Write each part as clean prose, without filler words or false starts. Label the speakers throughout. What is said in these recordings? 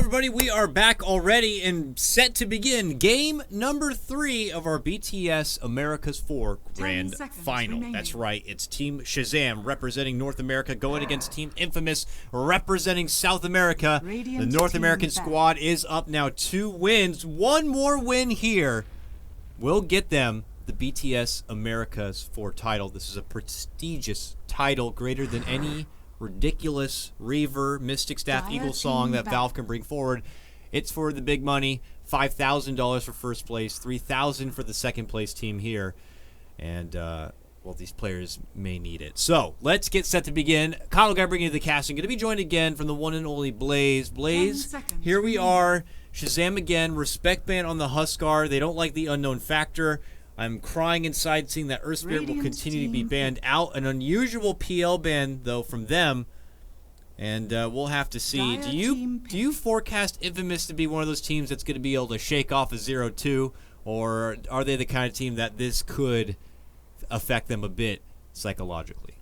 Speaker 1: everybody, we are back already and set to begin game number 3 of our BTS America's 4 Grand Final.
Speaker 2: Remaining.
Speaker 1: That's right, it's Team Shazam representing North America going against Team Infamous representing South America.
Speaker 2: Radiant
Speaker 1: the North American
Speaker 2: team
Speaker 1: squad is up now 2 wins. One more win here will get them the BTS America's 4 title. This is a prestigious title, greater than any ridiculous Reaver, Mystic Staff, Eagle song that Valve can bring forward. It's for the big money. $5,000 for first place, $3,000 for the second place team here. And, well, these players may need it. So, let's get set to begin. KotLGuy bringing you the casting. Going to be joined again from the one and only Blaze. Blaze, here we are. Shazam again. Respect ban on the Huskar. They don't like the unknown factor. I'm crying inside seeing that Earth Spirit will continue to be banned out. An unusual PL ban, though, from them. And we'll have to see. Do you forecast Infamous to be one of those teams that's going to be able to shake off a 0-2? Or are they the kind of team that this could affect them a bit psychologically?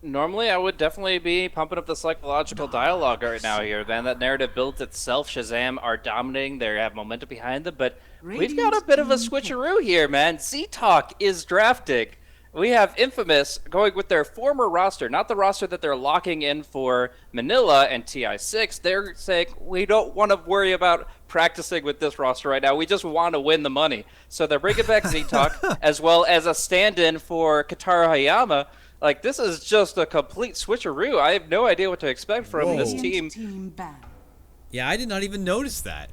Speaker 3: Normally, I would definitely be pumping up the psychological dialogue right now here. Then that narrative builds itself. Shazam are dominating. They have momentum behind them. But we've got a bit of a switcheroo here, man. Z-Talk is drafting. We have Infamous going with their former roster, not the roster that they're locking in for Manila and TI6. They're saying, we don't want to worry about practicing with this roster right now. We just want to win the money. So they're bringing back Z-Talk, as well as a stand-in for Kataru Hayama. Like, this is just a complete switcheroo. I have no idea what to expect from this team.
Speaker 1: Yeah, I did not even notice that.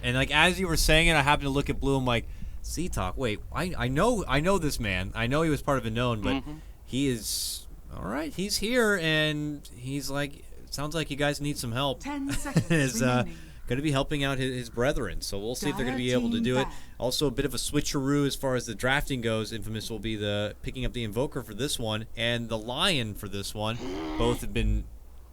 Speaker 1: And, like, as you were saying it, I happened to look at Blue. I'm like, Z-Talk, wait, I know this man. I know he was part of Unknown, but he is, all right, he's here, and he's like, sounds like you guys need some help.
Speaker 2: 10 seconds
Speaker 1: is
Speaker 2: remaining.
Speaker 1: going to be helping out his brethren, so we'll see if they're going to be able to do it. Also, a bit of a switcheroo as far as the drafting goes. Infamous will be picking up the Invoker for this one, and the Lion for this one. Both have been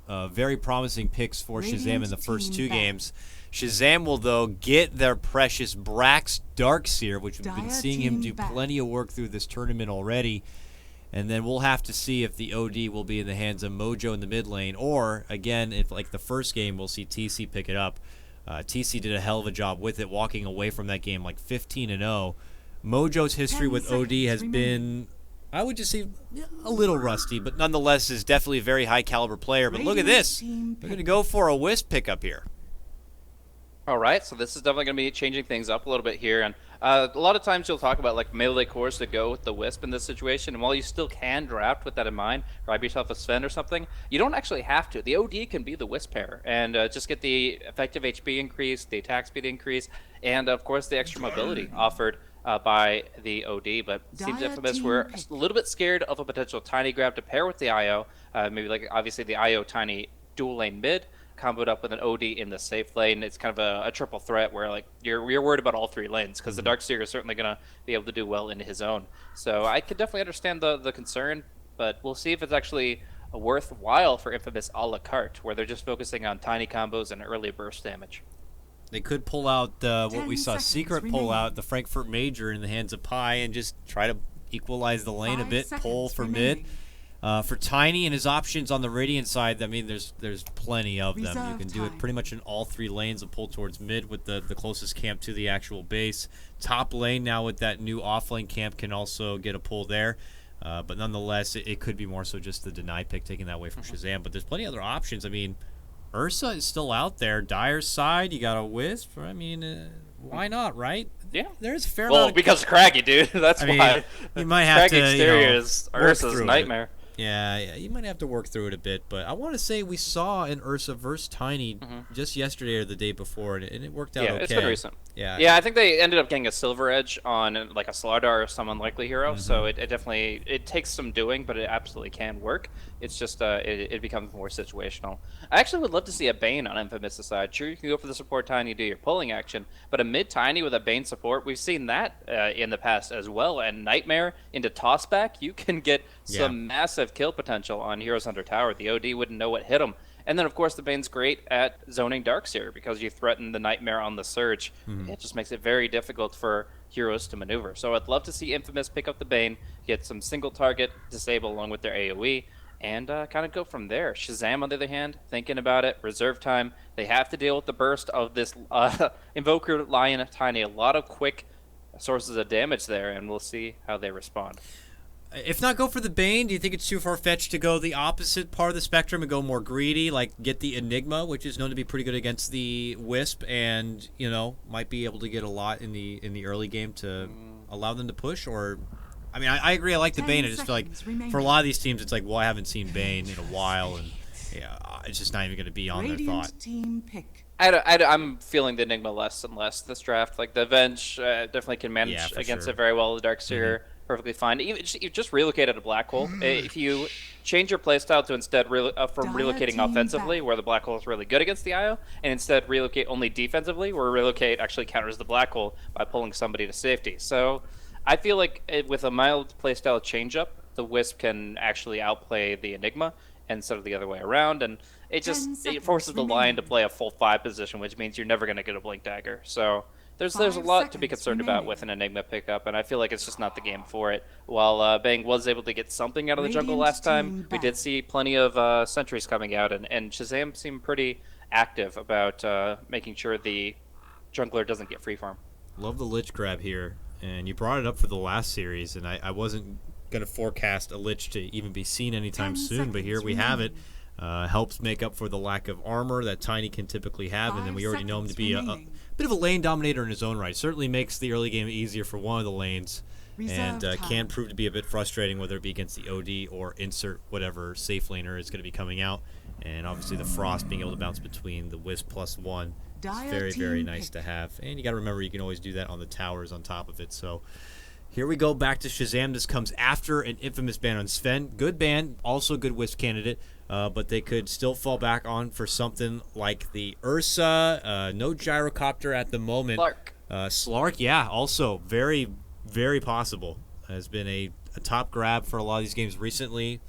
Speaker 1: very promising picks for Shazam in the first 2 games. Shazam will, though, get their precious Brax Darkseer, which we've been seeing him do plenty of work through this tournament already. And then we'll have to see if the OD will be in the hands of Mojo in the mid lane, or, again, if like the first game, we'll see TC pick it up. TC did a hell of a job with it, walking away from that game like 15-0. Mojo's history with OD has been, I would just say, a little rusty, but nonetheless is definitely a very high-caliber player. But look at this. They're going to go for a Wisp pickup here.
Speaker 3: All right, so this is definitely going to be changing things up a little bit here. And a lot of times you'll talk about like melee cores that go with the Wisp in this situation. And while you still can draft with that in mind, grab yourself a Sven or something, you don't actually have to. The OD can be the Wisp pair and just get the effective HP increase, the attack speed increase, and of course the extra mobility offered by the OD. But it seems Infamous were a little bit scared of a potential Tiny grab to pair with the IO. Maybe like obviously the IO Tiny dual lane mid, comboed up with an OD in the safe lane. It's kind of a triple threat where like you're worried about all 3 lanes because the Darkseer is certainly going to be able to do well in his own. So I could definitely understand the concern, but we'll see if it's actually worthwhile for Infamous a la carte, where they're just focusing on tiny combos and early burst damage.
Speaker 1: They could pull out what we saw, Secret pull out the Frankfurt Major in the hands of Pi and just try to equalize the lane a bit, pull for mid. For Tiny and his options on the Radiant side, I mean, there's plenty of them. You can do it pretty much in all 3 lanes and pull towards mid with the closest camp to the actual base. Top lane now with that new off-lane camp can also get a pull there. But nonetheless, it could be more so just the deny pick taking that away from Shazam. But there's plenty of other options. I mean, Ursa is still out there. Dyer's side, you got a Wisp. I mean, why not, right?
Speaker 3: Yeah.
Speaker 1: There's a fair amount.
Speaker 3: Well, because Craggy, dude. That's why.
Speaker 1: You might have
Speaker 3: Craggy
Speaker 1: to,
Speaker 3: exterior is Ursa's nightmare.
Speaker 1: Yeah, you might have to work through it a bit, but I want to say we saw an Ursa versus Tiny just yesterday or the day before, and it worked out okay.
Speaker 3: Yeah, it's been recent.
Speaker 1: Yeah,
Speaker 3: I think they ended up getting a Silver Edge on like a Slardar or some unlikely hero, so it definitely takes some doing, but it absolutely can work. It's just it becomes more situational. I actually would love to see a Bane on Infamous side. Sure, you can go for the support Tiny, do your pulling action, but a mid Tiny with a Bane support, we've seen that in the past as well. And Nightmare into Tossback, you can get some massive kill potential on Heroes Under Tower. The OD wouldn't know what hit him. And then, of course, the Bane's great at zoning Darkseer because you threaten the Nightmare on the Surge. It just makes it very difficult for heroes to maneuver. So I'd love to see Infamous pick up the Bane, get some single target disable along with their AoE, and kind of go from there. Shazam, on the other hand, thinking about it, reserve time. They have to deal with the burst of this Invoker Lion Tiny. A lot of quick sources of damage there, and we'll see how they respond.
Speaker 1: If not go for the Bane, do you think it's too far-fetched to go the opposite part of the spectrum and go more greedy, like get the Enigma, which is known to be pretty good against the Wisp, and might be able to get a lot in the early game to allow them to push? Or, I mean, I agree. I like the Bane. I just feel like for a lot of these teams, it's like, well, I haven't seen Bane in a while, and it's just not even going to be on their thought.
Speaker 2: Team pick.
Speaker 3: I'm feeling the Enigma less and less this draft. Like the Avenge definitely can manage against it very well. The Darkseer perfectly fine. Even just relocate at a black hole. If you change your playstyle to instead from relocating offensively, where the black hole is really good against the IO, and instead relocate only defensively, where relocate actually counters the black hole by pulling somebody to safety. So I feel like with a mild playstyle changeup, the Wisp can actually outplay the Enigma instead of the other way around, and it forces the Lion to play a full 5 position, which means you're never going to get a Blink Dagger. So there's a lot to be concerned about with an Enigma pickup, and I feel like it's just not the game for it. While Bang was able to get something out of the jungle last time, we did see plenty of sentries coming out, and Shazam seemed pretty active about making sure the jungler doesn't get free farm.
Speaker 1: Love the Lich grab here, and you brought it up for the last series, and I wasn't going to forecast a Lich to even be seen anytime soon, but here we have it. Helps make up for the lack of armor that Tiny can typically have, and then we already know him to be a bit of a lane dominator in his own right. Certainly makes the early game easier for one of the lanes, and can prove to be a bit frustrating, whether it be against the OD or insert whatever safe laner is going to be coming out. And obviously the Frost being able to bounce between the Wisp +1 is very, very nice to have. And you got to remember you can always do that on the towers on top of it. So here we go back to Shazam. This comes after an infamous ban on Sven. Good ban, also good Wisp candidate. But they could still fall back on for something like the Ursa. No gyrocopter at the moment. Slark, yeah, also very, very possible. Has been a top grab for a lot of these games recently,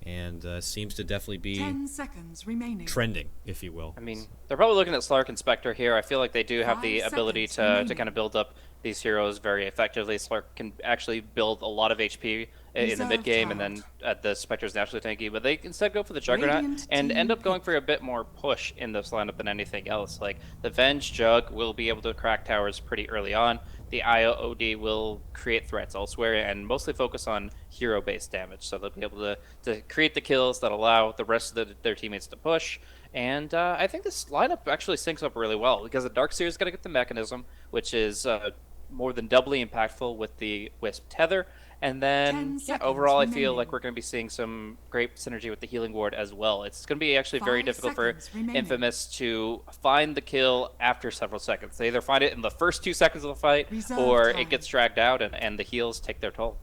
Speaker 1: and seems to definitely be
Speaker 2: 10 seconds remaining.
Speaker 1: Trending, if you will.
Speaker 3: I mean, they're probably looking at Slark and Spectre here. I feel like they do have the ability to kind of build up these heroes very effectively. Slark can actually build a lot of HP in the mid game, and then the Spectre's naturally tanky, but they instead go for the Juggernaut and end up going for a bit more push in this lineup than anything else. Like the Venge Jug will be able to crack towers pretty early on. The IOOD will create threats elsewhere and mostly focus on hero-based damage, so they'll be able to create the kills that allow the rest of their teammates to push. And I think this lineup actually syncs up really well, because the Darkseer is going to get the mechanism, which is more than doubly impactful with the Wisp Tether. And then, overall, I feel like we're going to be seeing some great synergy with the Healing Ward as well. It's going to be actually very difficult for Infamous to find the kill after several seconds. They either find it in the first 2 seconds of the fight, or it gets dragged out, and the heals take their toll.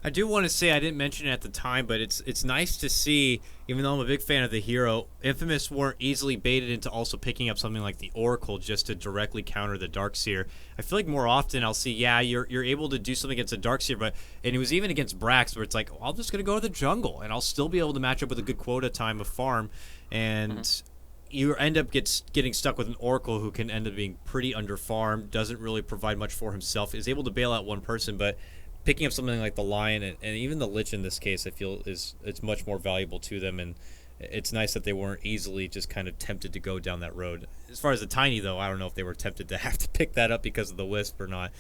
Speaker 1: I do want to say, I didn't mention it at the time, but it's nice to see, even though I'm a big fan of the hero, Infamous weren't easily baited into also picking up something like the Oracle just to directly counter the Darkseer. I feel like more often I'll see, you're able to do something against a Darkseer, and it was even against Brax, where it's like, I'm just going to go to the jungle, and I'll still be able to match up with a good quota time of farm, and you end up getting stuck with an Oracle who can end up being pretty under-farmed, doesn't really provide much for himself, is able to bail out one person, but picking up something like the Lion and even the Lich in this case, I feel it's much more valuable to them, and it's nice that they weren't easily just kind of tempted to go down that road. As far as the Tiny, though, I don't know if they were tempted to have to pick that up because of the Wisp or not.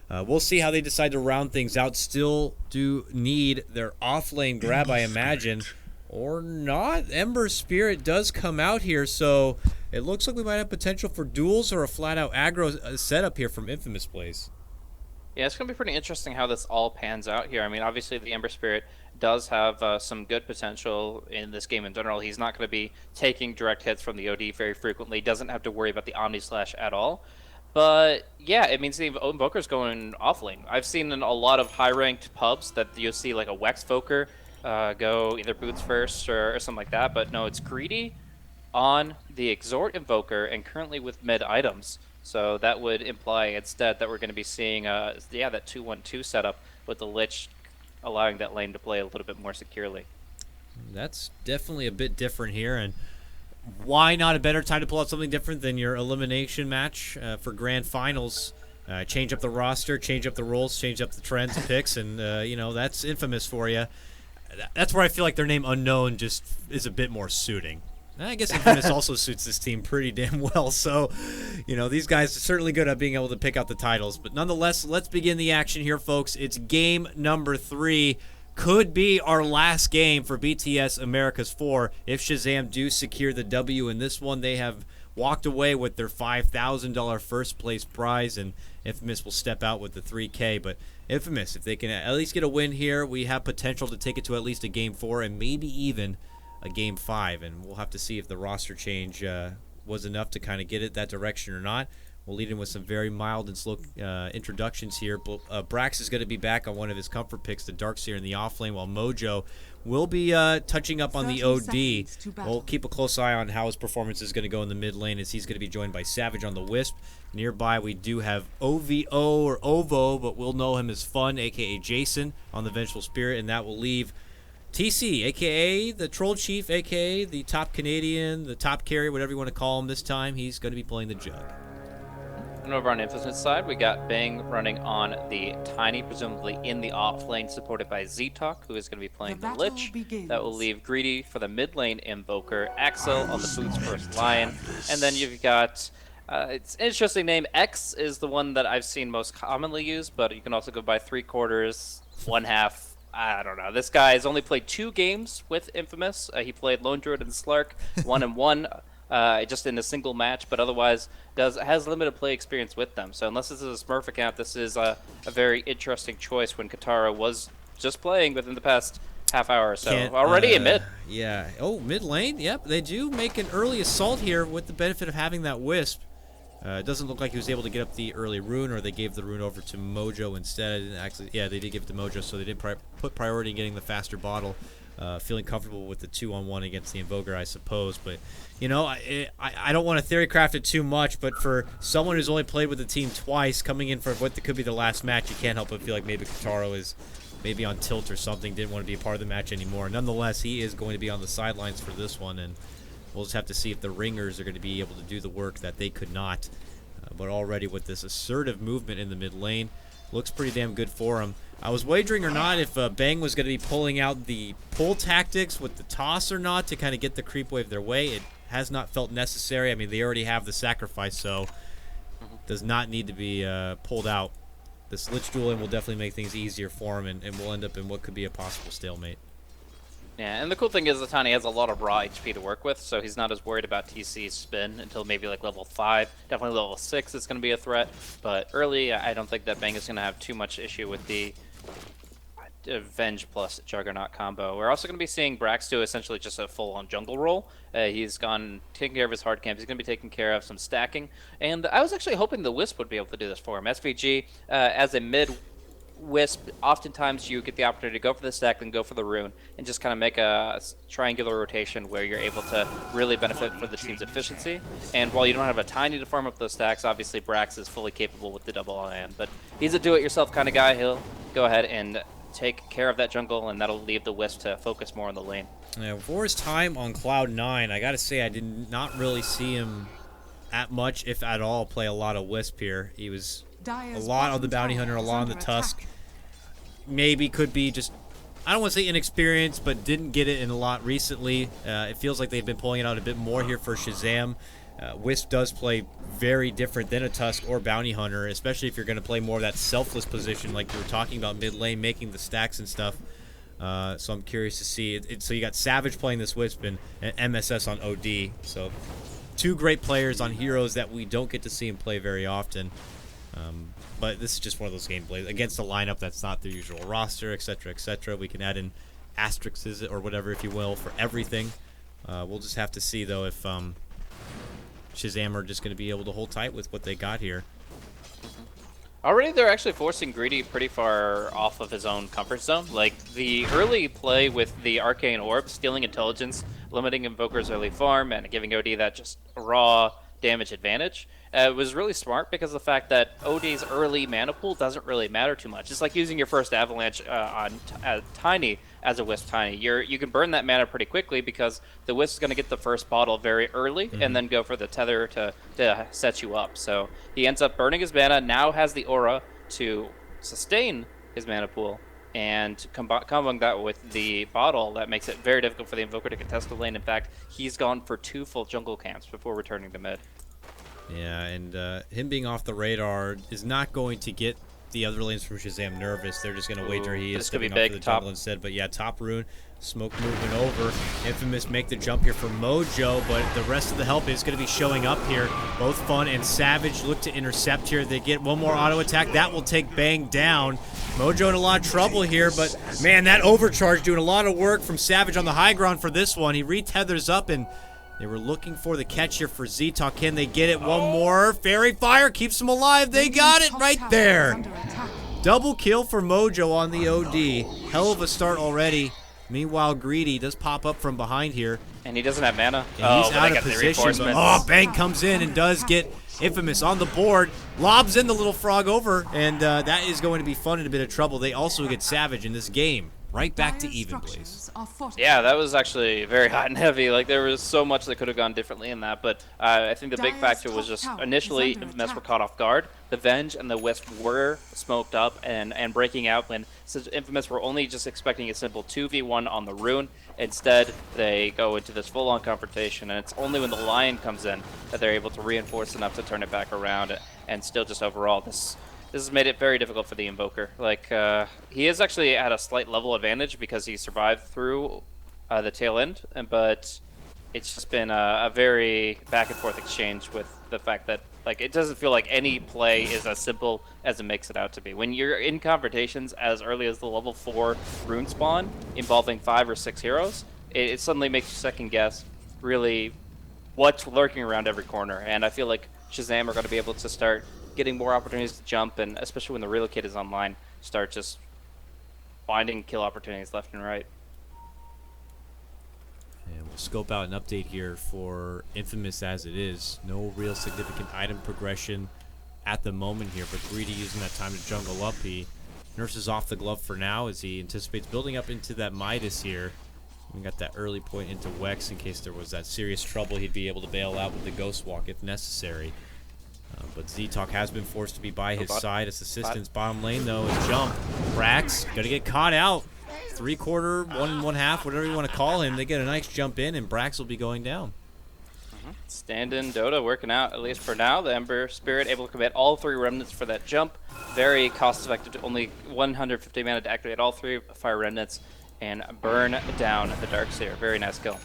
Speaker 1: We'll see how they decide to round things out. Still do need their off-lane grab, I imagine, or not. Ember Spirit does come out here, so it looks like we might have potential for duels or a flat-out aggro setup here from Infamous plays.
Speaker 3: Yeah, it's going to be pretty interesting how this all pans out here. I mean, obviously the Ember Spirit does have some good potential in this game in general. He's not going to be taking direct hits from the OD very frequently. Doesn't have to worry about the Omni Slash at all. But yeah, it means the Invoker's going off-lane. I've seen in a lot of high-ranked pubs that you'll see like a Wex Voker go either boots first or something like that. But no, it's greedy on the Exhort Invoker and currently with mid items. So that would imply instead that we're going to be seeing that 2-1-2 setup with the Lich allowing that lane to play a little bit more securely.
Speaker 1: That's definitely a bit different here, and why not a better time to pull out something different than your elimination match for grand finals? Change up the roster, change up the roles, change up the trends, picks, and that's Infamous for you. that's where I feel like their name Unknown just is a bit more suiting. I guess Infamous also suits this team pretty damn well. So, these guys are certainly good at being able to pick out the titles. But nonetheless, let's begin the action here, folks. It's game number 3. Could be our last game for BTS Americas 4 if Shazam do secure the W in this one. They have walked away with their $5,000 first place prize, and Infamous will step out with the 3K. But Infamous, if they can at least get a win here, we have potential to take it to at least a game 4 and maybe even a game 5, and we'll have to see if the roster change was enough to kind of get it that direction or not. We'll lead in with some very mild and slow introductions here. Brax is going to be back on one of his comfort picks, the Darkseer in the off lane, while Mojo will be touching up on the OD. We'll keep a close eye on how his performance is going to go in the mid lane, as he's going to be joined by Savage on the Wisp. Nearby, we do have OVO or OVO, but we'll know him as Fun, a.k.a. Jason, on the Vengeful Spirit, and that will leave TC, a.k.a. the Troll Chief, a.k.a. the top Canadian, the top carry, whatever you want to call him this time. He's going to be playing the Jug.
Speaker 3: And over on Infamous side, we got Bang running on the Tiny, presumably in the off lane, supported by Z-Talk, who is going to be playing the Lich. That will leave Greedy for the mid lane Invoker, Axel on the Boots first Lion, and then you've got, it's an interesting name, X is the one that I've seen most commonly used, but you can also go by 3/4, 1/2, I don't know. This guy has only played 2 games with Infamous. He played Lone Druid and Slark 1-1, just in a single match, but otherwise has limited play experience with them. So unless this is a Smurf account, this is a very interesting choice when Katara was just playing within the past half hour or so. Already in mid.
Speaker 1: Yeah. Oh, mid lane. Yep. They do make an early assault here with the benefit of having that Wisp. It doesn't look like he was able to get up the early rune, or they gave the rune over to Mojo instead. Yeah, they did give it to Mojo, so they did put priority in getting the faster bottle. Feeling comfortable with the 2-on-1 against the Invoker, I suppose. But, I don't want to theory craft it too much, but for someone who's only played with the team twice, coming in for what could be the last match, you can't help but feel like maybe Kataro is maybe on tilt or something, didn't want to be a part of the match anymore. Nonetheless, he is going to be on the sidelines for this one, and we'll just have to see if the Ringers are going to be able to do the work that they could not. But already with this assertive movement in the mid lane, looks pretty damn good for him. I was wagering or not if Bang was going to be pulling out the pull tactics with the toss or not to kind of get the creep wave their way. It has not felt necessary. I mean, they already have the sacrifice, so does not need to be pulled out. This Lich dueling will definitely make things easier for him, and we'll end up in what could be a possible stalemate.
Speaker 3: Yeah, and the cool thing is that Tani has a lot of raw HP to work with, so he's not as worried about TC's spin until maybe like level 5. Definitely level 6 is going to be a threat, but early I don't think that Bang is going to have too much issue with the Venge plus Juggernaut combo. We're also going to be seeing Brax do essentially just a full-on jungle role. He's taking care of his hard camps. He's going to be taking care of some stacking, and I was actually hoping the Wisp would be able to do this for him. SVG, as a mid Wisp, oftentimes you get the opportunity to go for the stack, then go for the rune, and just kind of make a triangular rotation where you're able to really benefit for the team's efficiency. And while you don't have a Tiny to farm up those stacks, obviously Brax is fully capable with the double IM. But he's a do-it-yourself kind of guy. He'll go ahead and take care of that jungle, and that'll leave the Wisp to focus more on the lane.
Speaker 1: Yeah, for his time on Cloud9, I gotta say I did not really see him at much, if at all, play a lot of Wisp here. He was a lot on the Bounty Hunter, a lot on the Tusk. Maybe could be just, I don't want to say inexperienced, but didn't get it in a lot recently. It feels like they've been pulling it out a bit more here for Shazam. Wisp does play very different than a Tusk or Bounty Hunter, especially if you're going to play more of that selfless position like you were talking about mid lane, making the stacks and stuff. So I'm curious to see. So you got Savage playing this Wisp and MSS on OD. So 2 great players on heroes that we don't get to see him play very often. But this is just one of those gameplays against a lineup that's not the usual roster, etc., etc. We can add in asterisks or whatever, if you will, for everything. We'll just have to see, though, if Shazam are just going to be able to hold tight with what they got here.
Speaker 3: Already they're actually forcing Greedy pretty far off of his own comfort zone. Like, the early play with the Arcane Orb, stealing intelligence, limiting Invoker's early farm, and giving OD that just raw damage advantage, was really smart because of the fact that OD's early mana pool doesn't really matter too much. It's like using your first Avalanche on Tiny as a Wisp Tiny. You can burn that mana pretty quickly because the Wisp is going to get the first bottle very early and then go for the Tether to set you up. So he ends up burning his mana, now has the aura to sustain his mana pool, and comboing that with the bottle, that makes it very difficult for the Invoker to contest the lane. In fact, he's gone for 2 full jungle camps before returning to mid.
Speaker 1: Yeah, and him being off the radar is not going to get the other lanes from Shazam nervous. They're just going to wait till he is stepping off to the jungle instead. But yeah, top rune, smoke moving over. Infamous make the jump here for Mojo, but the rest of the help is going to be showing up here. Both Fun and Savage look to intercept here. They get one more auto attack. That will take Bang down. Mojo in a lot of trouble here, but man, that overcharge doing a lot of work from Savage on the high ground for this one. He retethers up, and they were looking for the catch here for Z-Talk. Can they get it? One more. Fairy Fire keeps them alive. They got it right there. Double kill for Mojo on the OD. Hell of a start already. Meanwhile, Greedy does pop up from behind here.
Speaker 3: And he doesn't have mana.
Speaker 1: And he's out of position. But, Bang comes in and does get Infamous on the board. Lobs in the little frog over. And that is going to be Fun in a bit of trouble. They also get Savage in this game. Right back to even, please.
Speaker 3: Yeah, that was actually very hot and heavy. Like, there was so much that could have gone differently in that. But I think the big factor was just initially Infamous were caught off guard. The Venge and the Wisp were smoked up and breaking out when Infamous were only just expecting a simple 2v1 on the rune. Instead, they go into this full-on confrontation, and it's only when the Lion comes in that they're able to reinforce enough to turn it back around. And still just overall, this has made it very difficult for the Invoker. Like, he is actually at a slight level advantage because he survived through the tail end, but it's just been a very back-and-forth exchange with the fact that, like, it doesn't feel like any play is as simple as it makes it out to be. When you're in confrontations as early as the level 4 rune spawn involving 5 or 6 heroes, it suddenly makes you second-guess really what's lurking around every corner, and I feel like Shazam are going to be able to start getting more opportunities to jump, and especially when the real kid is online, start just finding kill opportunities left and right.
Speaker 1: And we'll scope out an update here for Infamous as it is. No real significant item progression at the moment here, but Greedy using that time to jungle up. He nurses off the glove for now as he anticipates building up into that Midas here. We got that early point into Wex in case there was that serious trouble. He'd be able to bail out with the Ghost Walk if necessary. But Z-Talk has been forced to be by his side as assistance. Bottom lane, though, is jump. Brax going to get caught out. 3/4, 1 1/2, whatever you want to call him. They get a nice jump in, and Brax will be going down.
Speaker 3: Stand-in Dota working out, at least for now. The Ember Spirit able to commit all 3 remnants for that jump. Very cost-effective, only 150 mana to activate all 3 fire remnants and burn down the Darkseer. Very nice kill.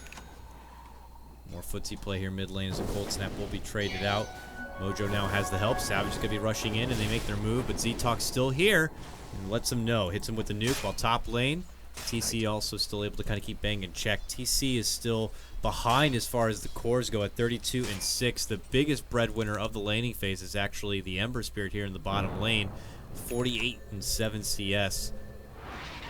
Speaker 1: More footsie play here mid lane as a cold snap will be traded out. Mojo now has the help. Savage is going to be rushing in, and they make their move, but Z-Talk's still here and lets them know. Hits him with the nuke while top lane. TC also still able to kind of keep Bang in check. TC is still behind as far as the cores go at 32 and 6. The biggest breadwinner of the laning phase is actually the Ember Spirit here in the bottom lane. 48 and 7 CS.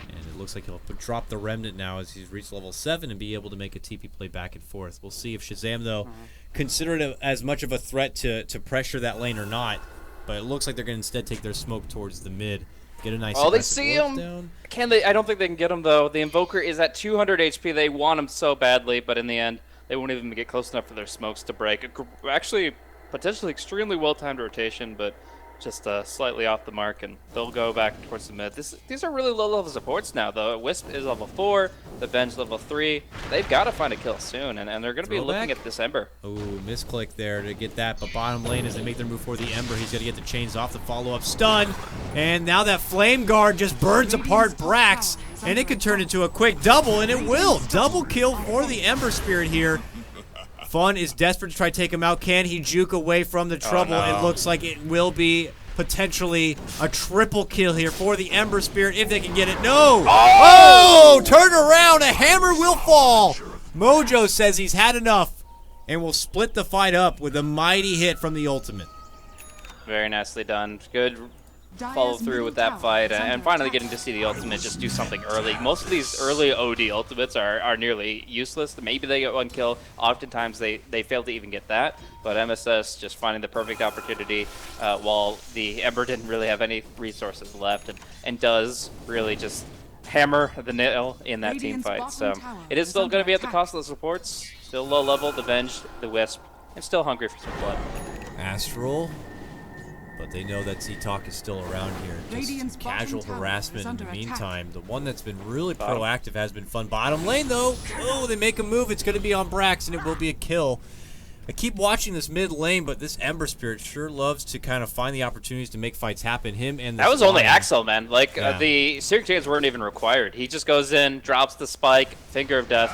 Speaker 1: And it looks like he'll drop the Remnant now as he's reached level 7 and be able to make a TP play back and forth. We'll see if Shazam, though, consider it as much of a threat to pressure that lane or not. But it looks like they're going to instead take their smoke towards the mid. Get a nice
Speaker 3: they see him.
Speaker 1: Down.
Speaker 3: Can they? I don't think they can get him, though. The Invoker is at 200 HP. They want him so badly, but in the end, they won't even get close enough for their smokes to break. Actually, potentially extremely well-timed rotation, but just slightly off the mark, and they'll go back towards the mid. These are really low-level supports now, though. Wisp is level 4, the Venge level 3. They've got to find a kill soon, and they're going to be looking at this Ember.
Speaker 1: Ooh, misclick there to get that, but bottom lane as they make their move for the Ember, he's going to get the chains off the follow-up stun, and now that Flame Guard just burns apart Brax, and it could turn into a quick double, and it will. Double kill for the Ember Spirit here. Fun is desperate to try to take him out. Can he juke away from the trouble? Oh, no. It looks like it will be potentially a triple kill here for the Ember Spirit if they can get it. No! Oh! Turn around! A hammer will fall! Mojo says he's had enough and will split the fight up with a mighty hit from the ultimate.
Speaker 3: Very nicely done. Good follow through with that fight, and finally getting to see the ultimate just do something early. Most of these early OD ultimates are nearly useless. Maybe they get 1 kill. Oftentimes they fail to even get that, but MSS just finding the perfect opportunity while the Ember didn't really have any resources left, and does really just hammer the nail in that team fight. So it is still going to be at the cost of the supports. Still low level, the Venge, the Wisp, and still hungry for some blood.
Speaker 1: Astral But they know that Z-Talk is still around here.
Speaker 2: Radiant's
Speaker 1: Just casual
Speaker 2: bottom tower
Speaker 1: harassment
Speaker 2: is
Speaker 1: in
Speaker 2: under
Speaker 1: the
Speaker 2: attack.
Speaker 1: meantime. The one that's been really proactive has been fun. Bottom lane, though. Oh, they make a move. It's going to be on Brax, and it will be a kill. I keep watching this mid lane, but this Ember Spirit sure loves to kind of find the opportunities to make fights happen. Him and this
Speaker 3: That was only
Speaker 1: Lion.
Speaker 3: Axel, man. Like,
Speaker 1: Yeah.
Speaker 3: the Searing Chains weren't even required. He just goes in, drops the spike, Finger of Death.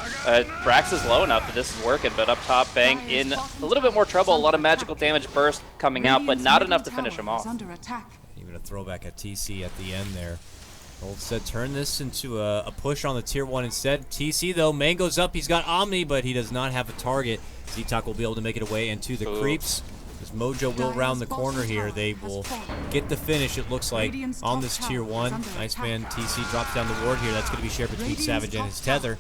Speaker 3: Brax is low enough that this is working, but up top, Bang in a little bit more trouble. A lot of magical damage burst coming out, but not enough to finish him off.
Speaker 2: Under attack.
Speaker 1: Even a throwback at TC at the end there. Old said turn this into a push on the tier 1 instead. TC, though, Mango's up. He's got Omni, but he does not have a target. Z-Talk will be able to make it away into the creeps. As Mojo will round the corner here, they will get the finish, it looks like, on this tier 1. Nice man, TC drops down the ward here. That's going to be shared between Savage and his tether.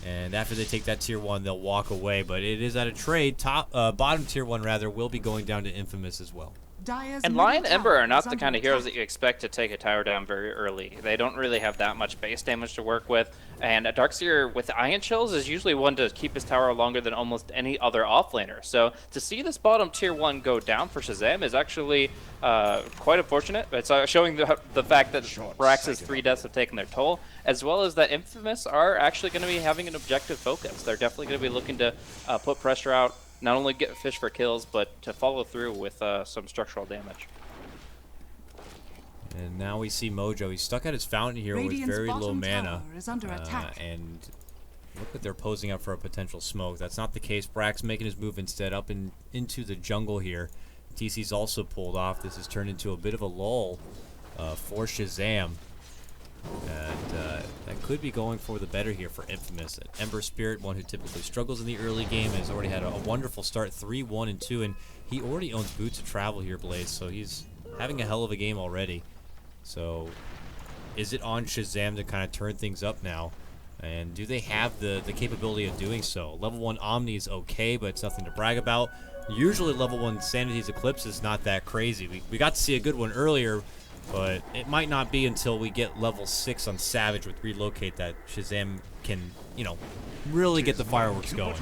Speaker 1: And after they take that tier 1, they'll walk away. But it is at a trade. Bottom tier 1, rather, will be going down to Infamous as well.
Speaker 3: And Lion Ember are not the kind of heroes that you expect to take a tower down very early. They don't really have that much base damage to work with, and a Darkseer with Ion Shells is usually one to keep his tower longer than almost any other offlaner. So to see this bottom tier 1 go down for Shazam is actually quite unfortunate. It's showing the fact that Brax's 3 deaths have taken their toll, as well as that Infamous are actually going to be having an objective focus. They're definitely going to be looking to put pressure out, not only get fish for kills, but to follow through with some structural damage.
Speaker 1: And now we see Mojo. He's stuck at his fountain here with very low mana.
Speaker 2: Is under attack.
Speaker 1: And look like they're posing up for a potential smoke. That's not the case. Brax making his move instead up into the jungle here. TC's also pulled off. This has turned into a bit of a lull for Shazam. And that could be going for the better here for Infamous. Ember Spirit, one who typically struggles in the early game, has already had a wonderful start, 3-1 and 2, and he already owns Boots of Travel here, Blaze, so he's having a hell of a game already. So is it on Shazam to kind of turn things up now? And do they have the capability of doing so? Level 1 Omni is okay, but it's nothing to brag about. Usually level 1 Sanity's Eclipse is not that crazy. We got to see a good one earlier, but it might not be until we get level 6 on Savage with Relocate that Shazam can, you know, really get the fireworks going.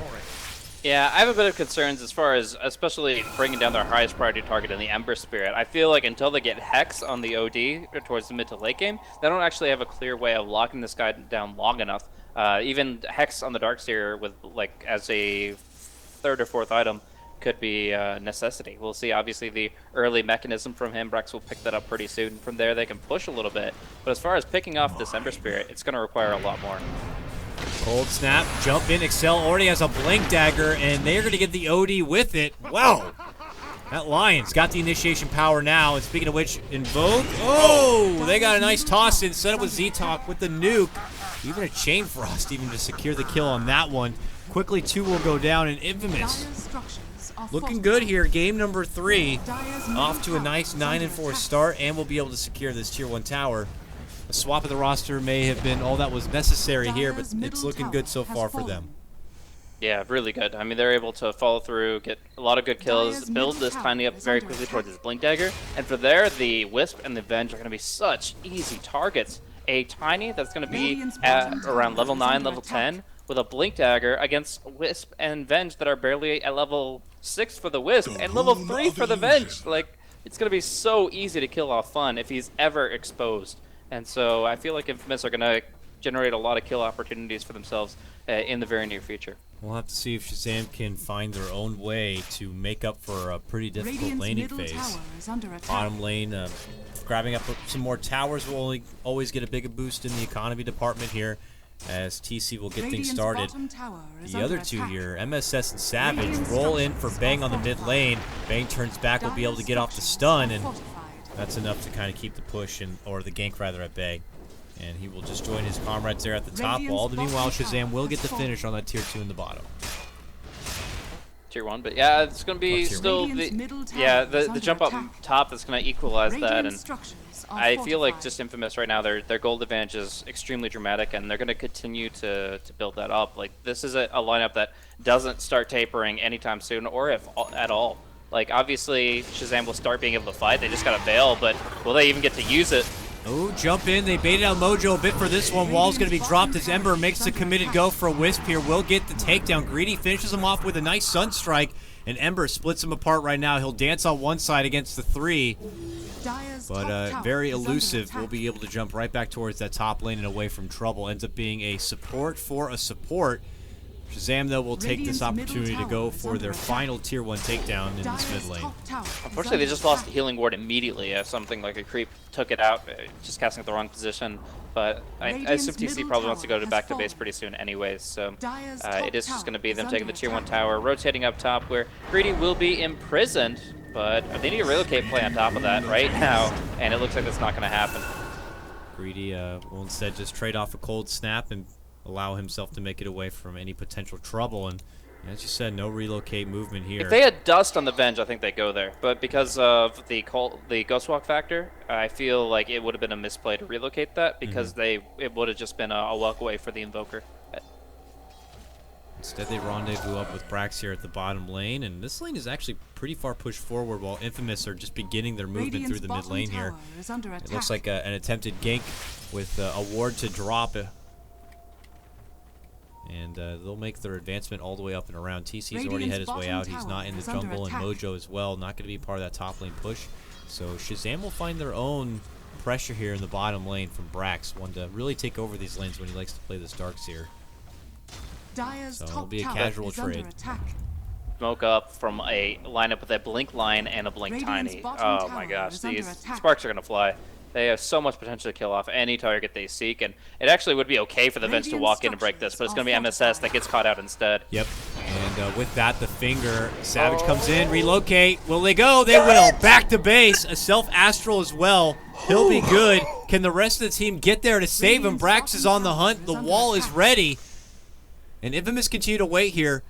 Speaker 3: Yeah, I have a bit of concerns as far as especially bringing down their highest priority target in the Ember Spirit. I feel like until they get Hex on the OD towards the mid to late game, they don't actually have a clear way of locking this guy down long enough. Even Hex on the Darkseer with like as a 3rd or 4th item could be a necessity. We'll see. Obviously, the early mechanism from him, Brex will pick that up pretty soon. From there, they can push a little bit. But as far as picking off this Ember Spirit, it's going to require a lot more.
Speaker 1: Cold Snap, jump in. Excel already has a Blink Dagger, and they're going to get the OD with it. Wow! That Lion's got the initiation power now. And speaking of which, Invoke. Oh! They got a nice toss in. Set up with Z-Talk with the nuke. Even a Chain Frost even to secure the kill on that one. Quickly, 2 will go down, and Infamous looking good here. Game number 3. Off to a nice 9-4 start, and we'll be able to secure this tier 1 tower. A swap of the roster may have been all that was necessary here, but it's looking good so far for them.
Speaker 3: Yeah, really good. I mean, they're able to follow through, get a lot of good kills, build this Tiny up very quickly towards his Blink Dagger, and for there, the Wisp and the Venge are going to be such easy targets. A Tiny that's going to be at around level 9, level 10, with a Blink Dagger against Wisp and Venge that are barely at level 6 for the Wisp, and level 3 for the Venge. Like, it's going to be so easy to kill off Fun if he's ever exposed. And so I feel like Infamous are going to generate a lot of kill opportunities for themselves in the very near future.
Speaker 1: We'll have to see if Shazam can find their own way to make up for a pretty difficult laning phase. Bottom lane, grabbing up some more towers will always get a bigger boost in the economy department here, as TC will get things started. The other two here, MSS and Savage, roll in for Bang on the mid lane. Bang turns back, will be able to get off the stun, and that's enough to kind of keep the push, or the gank rather, at bay. And he will just join his comrades there at the top wall. Meanwhile, Shazam will get the finish on that tier 2 in the bottom.
Speaker 3: Tier 1, but yeah, it's going to be still the jump up top that's going to equalize that. And I feel like just Infamous right now, their gold advantage is extremely dramatic, and they're going to continue to build that up. Like, this is a lineup that doesn't start tapering anytime soon, or if at all. Like, obviously, Shazam will start being able to fight. They just got to bail, but will they even get to use it?
Speaker 1: Oh, jump in. They baited out Mojo a bit for this one. Wall's going to be dropped as Ember makes the committed go for a Wisp here. Will get the takedown. Greedy finishes him off with a nice Sunstrike. And Ember splits him apart right now. He'll dance on one side against the 3.
Speaker 2: Dire's top
Speaker 1: But
Speaker 2: tower
Speaker 1: very
Speaker 2: is under
Speaker 1: elusive.
Speaker 2: attack.
Speaker 1: Will be able to jump right back towards that top lane and away from trouble. Ends up being a support for a support. Shazam, though, will take this
Speaker 2: Radiant's middle
Speaker 1: opportunity to go
Speaker 2: tower is
Speaker 1: for
Speaker 2: under
Speaker 1: their
Speaker 2: attack.
Speaker 1: final tier 1 takedown in this
Speaker 2: Dire's
Speaker 1: mid lane.
Speaker 2: top tower is
Speaker 3: Unfortunately, they
Speaker 2: under
Speaker 3: just lost the
Speaker 2: attack.
Speaker 3: healing ward immediately as something like a creep took it out, just casting at the wrong position. But I assume
Speaker 2: Radiant's
Speaker 3: TC
Speaker 2: middle
Speaker 3: probably wants to go
Speaker 2: tower
Speaker 3: to
Speaker 2: has
Speaker 3: back to base
Speaker 2: fallen.
Speaker 3: pretty soon anyways, so
Speaker 2: Dire's
Speaker 3: it is
Speaker 2: top
Speaker 3: just going to
Speaker 2: tower
Speaker 3: be
Speaker 2: is
Speaker 3: them taking the
Speaker 2: under
Speaker 3: tier 1
Speaker 2: attack.
Speaker 3: tower, rotating up top where Greedy will be imprisoned, but they need a relocate play on top of that right now, and it looks like that's not going to happen.
Speaker 1: Greedy will instead just trade off a cold snap and allow himself to make it away from any potential trouble. And as you said, no relocate movement here.
Speaker 3: If they had dust on the Venge, I think they'd go there. But because of the Ghost Walk factor, I feel like it would have been a misplay to relocate that because it would have just been a walk away for the Invoker.
Speaker 1: Instead, they rendezvous up with Brax here at the bottom lane, and this lane is actually pretty far pushed forward while Infamous are just beginning their movement
Speaker 2: Radiant's
Speaker 1: through the mid
Speaker 2: bottom
Speaker 1: lane here.
Speaker 2: tower is under
Speaker 1: It
Speaker 2: attack.
Speaker 1: looks like an attempted gank with a ward to drop. And they'll make their advancement all the way up and around. TC's already had his way out. He's not in the jungle, and Mojo as well. Not going to be part of that top lane push. So Shazam will find their own pressure here in the bottom lane from Brax. One to really take over these lanes when he likes to play this Darkseer.
Speaker 2: Dire's
Speaker 1: So it'll
Speaker 2: top
Speaker 1: be a
Speaker 2: tower
Speaker 1: casual
Speaker 2: is
Speaker 1: trade.
Speaker 2: under attack.
Speaker 3: Smoke up from a lineup with a Blink line and a Blink
Speaker 2: Radiant's
Speaker 3: Tiny.
Speaker 2: bottom
Speaker 3: Oh my
Speaker 2: tower
Speaker 3: gosh,
Speaker 2: is under
Speaker 3: these
Speaker 2: attack.
Speaker 3: sparks are going to fly. They have so much potential to kill off any target they seek, and it actually would be okay for the Venge to
Speaker 2: Radiant
Speaker 3: walk in and break this, but it's going to be MSS that gets caught out instead.
Speaker 1: Yep. And with that, the finger. Savage comes in. Relocate. Will they go? They will. Back to base. A self-astral as well. He'll be good. Can the rest of the team get there to save him? Brax is on the hunt. The wall is ready. And Infamous continue to wait here.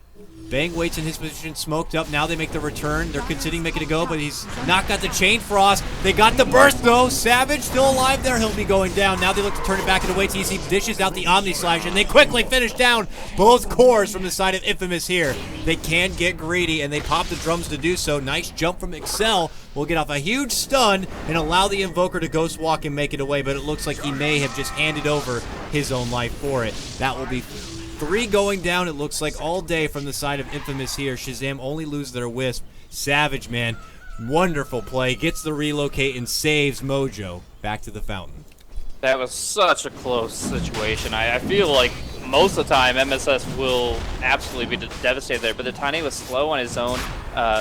Speaker 1: Bang waits in his position, smoked up. Now they make the return. They're considering making it go, but he's not got the chain frost. They got the burst though. Savage still alive there. He'll be going down. Now they look to turn it back and away. TC dishes out the Omni Slash, and they quickly finish down both cores from the side of Infamous here. They can get greedy, and they pop the drums to do so. Nice jump from Excel. Will get off a huge stun and allow the Invoker to Ghost Walk and make it away, but it looks like he may have just handed over his own life for it. That will be 3 going down, it looks like, all day from the side of Infamous here. Shazam only lose their Wisp. Savage, man, wonderful play. Gets the relocate and saves Mojo back to the fountain.
Speaker 3: That was such a close situation. I feel like most of the time MSS will absolutely be devastated there, but the Tiny was slow on his own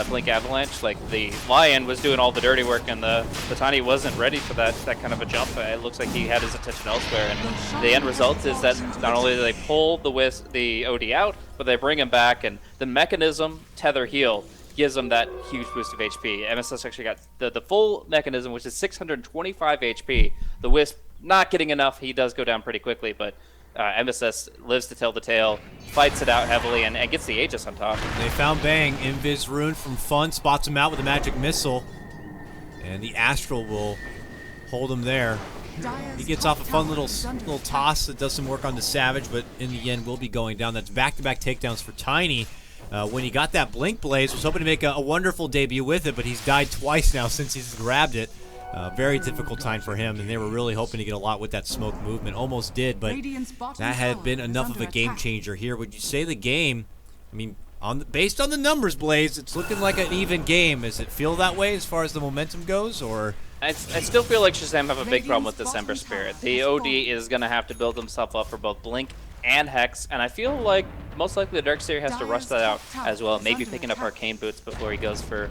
Speaker 3: Blink Avalanche. Like, the Lion was doing all the dirty work, and the Tiny wasn't ready for that kind of a jump. It looks like he had his attention elsewhere, and the end result is that not only do they pull the OD out, but they bring him back, and the mechanism, Tether Heal, gives him that huge boost of HP. MSS actually got the full mechanism, which is 625 HP. The Wisp not getting enough. He does go down pretty quickly, but MSS lives to tell the tale, fights it out heavily, and gets the Aegis on top.
Speaker 1: They found Bang. Invis Rune from Fun spots him out with a magic missile, and the Astral will hold him there. He gets off a fun little toss that does some work on the Savage, but in the end will be going down. That's back-to-back takedowns for Tiny. When he got that Blink Blaze, was hoping to make a wonderful debut with it, but he's died twice now since he's grabbed it. Very difficult time for him, and they were really hoping to get a lot with that smoke movement. Almost did, but that had been enough of a game changer here. Would you say the game, I mean, based on the numbers, Blaze, it's looking like an even game. Does it feel that way as far as the momentum goes, or?
Speaker 3: I still feel like Shazam have a big problem with this Ember Spirit. The OD is going to have to build himself up for both Blink and Hex, and I feel like most likely the Darkseer has to rush that out as well, maybe picking up Arcane Boots before he goes for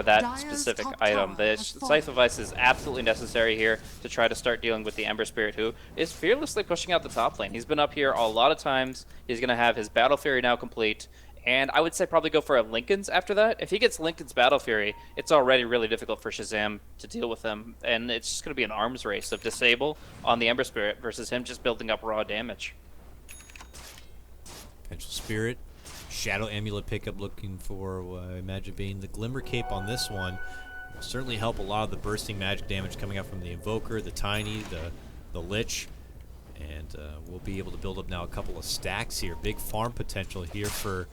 Speaker 3: that specific item. The Scythe of Ice is absolutely necessary here to try to start dealing with the Ember Spirit, who is fearlessly pushing out the top lane. He's been up here a lot of times. He's going to have his Battle Fury now complete, and I would say probably go for a Linken's after that. If he gets Linken's Battle Fury, it's already really difficult for Shazam to deal with him, and it's just going to be an arms race of Disable on the Ember Spirit versus him just building up raw damage.
Speaker 1: Potential Spirit. Shadow Amulet pickup, looking for, I imagine, being the Glimmer Cape on this one. Will certainly help a lot of the bursting magic damage coming out from the Invoker, the Tiny, the Lich. And we'll be able to build up now a couple of stacks here. Big farm potential here for,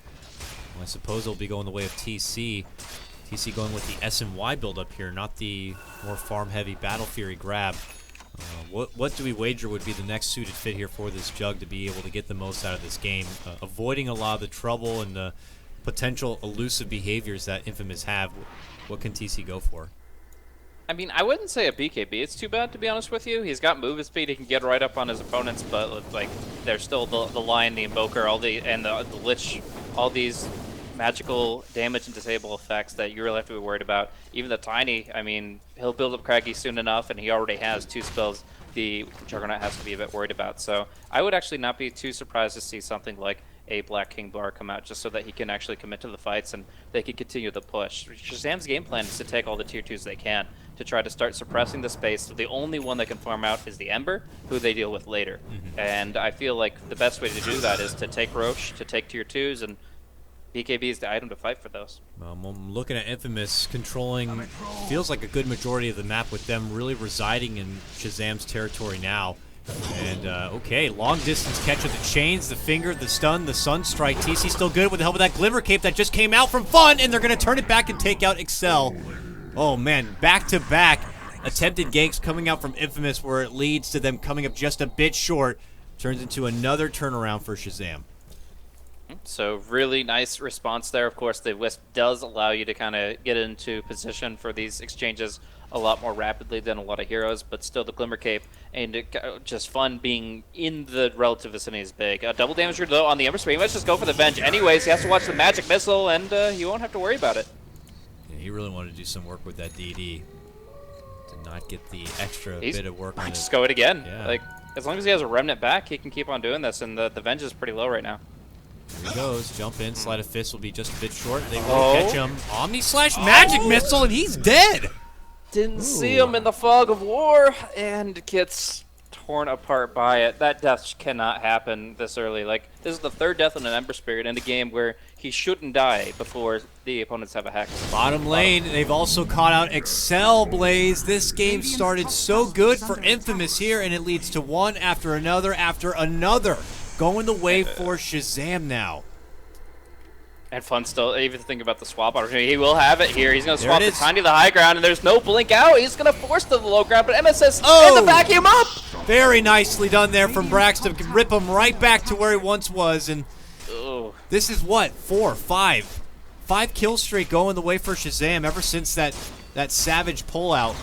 Speaker 1: well, I suppose it'll be going the way of TC. TC going with the SNY build up here, not the more farm-heavy Battle Fury grab. What do we wager would be the next suited fit here for this Jug to be able to get the most out of this game? Avoiding a lot of the trouble and the potential elusive behaviors that Infamous have, what can TC go for?
Speaker 3: I mean, I wouldn't say a BKB. It's too bad, to be honest with you. He's got movement speed. He can get right up on his opponents, but like, there's still the Lion, the Invoker, and the Lich, all these magical damage and disable effects that you really have to be worried about. Even the Tiny, I mean, he'll build up Craggy soon enough, and he already has 2 spells the Juggernaut has to be a bit worried about. So I would actually not be too surprised to see something like a Black King Bar come out, just so that he can actually commit to the fights and they can continue the push. Shazam's game plan is to take all the tier 2s they can to try to start suppressing the space. So the only one that can farm out is the Ember, who they deal with later. And I feel like the best way to do that is to take Roche, to take tier 2s, and BKB is the item to fight for those.
Speaker 1: I'm looking at Infamous controlling, feels like a good majority of the map, with them really residing in Shazam's territory now. And, okay, long distance catch with the chains, the finger, the stun, the sunstrike. TC still good with the help of that Glimmer Cape that just came out from Fun, and they're going to turn it back and take out Excel. Oh, man, back-to-back attempted ganks coming out from Infamous, where it leads to them coming up just a bit short. Turns into another turnaround for Shazam.
Speaker 3: So really nice response there. Of course, the Wisp does allow you to kind of get into position for these exchanges a lot more rapidly than a lot of heroes, but still the Glimmer Cape and just Fun being in the relative vicinity is big. Double damage though on the Ember Spray. Let's just go for the Venge anyways. He has to watch the Magic Missile, and you won't have to worry about it.
Speaker 1: Yeah, he really wanted to do some work with that DD. To not get the extra bit of work on it.
Speaker 3: Just go it again.
Speaker 1: Yeah.
Speaker 3: Like, as long as he has a Remnant back, he can keep on doing this, and the Venge is pretty low right now.
Speaker 1: Here he goes. Jump in. Sleight of Fist will be just a bit short. They will catch him. Omni Slash Magic Missile, and he's dead!
Speaker 3: Didn't see him in the fog of war, and gets torn apart by it. That death cannot happen this early. Like, this is the 3rd death on an Ember Spirit in a game where he shouldn't die before the opponents have a Hex.
Speaker 1: Bottom lane, they've also caught out Excel Blaze. This game started so good for Infamous here, and it leads to one after another after another. Going the way for Shazam now.
Speaker 3: And Fun still, even think about the swap opportunity. He will have it here. He's going to swap the
Speaker 1: is.
Speaker 3: Tiny to the high ground, and there's no blink out. He's going to force to the low ground, but MSS in the vacuum up!
Speaker 1: Very nicely done there from Brax to rip him right back to where he once was. And this is what, 4, 5 kill streak going the way for Shazam ever since that Savage pullout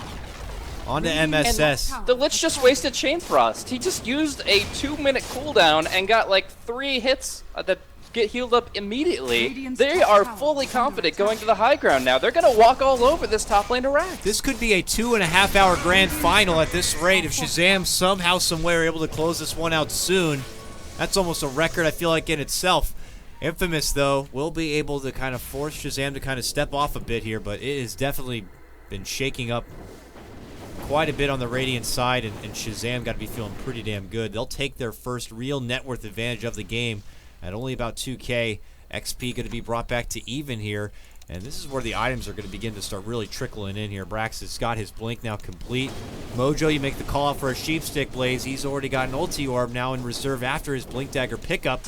Speaker 1: onto MSS.
Speaker 3: And the Lich just wasted Chain Frost. He just used a 2-minute cooldown and got like 3 hits that get healed up immediately. They are fully confident going to the high ground now. They're going to walk all over this top lane to Rax.
Speaker 1: This could be a 2.5-hour grand final at this rate if Shazam somehow, someway are able to close this one out soon. That's almost a record, I feel like, in itself. Infamous, though, will be able to kind of force Shazam to kind of step off a bit here, but it has definitely been shaking up quite a bit on the Radiant side, and Shazam got to be feeling pretty damn good. They'll take their first real net worth advantage of the game at only about 2K. XP going to be brought back to even here, and this is where the items are going to begin to start really trickling in here. Brax has got his blink now complete. Mojo, you make the call out for a Sheepstick Blaze. He's already got an ulti orb now in reserve after his blink dagger pickup.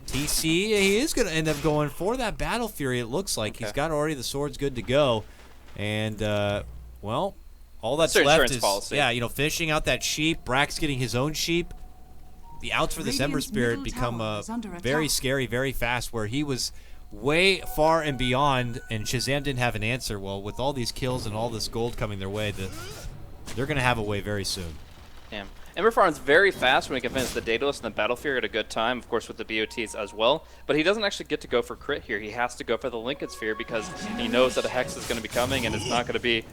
Speaker 1: TC, he is going to end up going for that Battle Fury, it looks like. He's got already the swords good to go, and well, all that's left is
Speaker 3: policy.
Speaker 1: Yeah, you know, finishing out that sheep. Brax getting his own sheep. The outs for this Ember Spirit become very scary very fast, where he was way far and beyond, and Shazam didn't have an answer. Well, with all these kills and all this gold coming their way, they're going to have a way very soon.
Speaker 3: Damn. Ember farms very fast when he can finish the Daedalus and the Battle Fury at a good time, of course with the BOTs as well, but he doesn't actually get to go for crit here. He has to go for the Lincoln Sphere because he knows that a Hex is going to be coming, and it's not going to be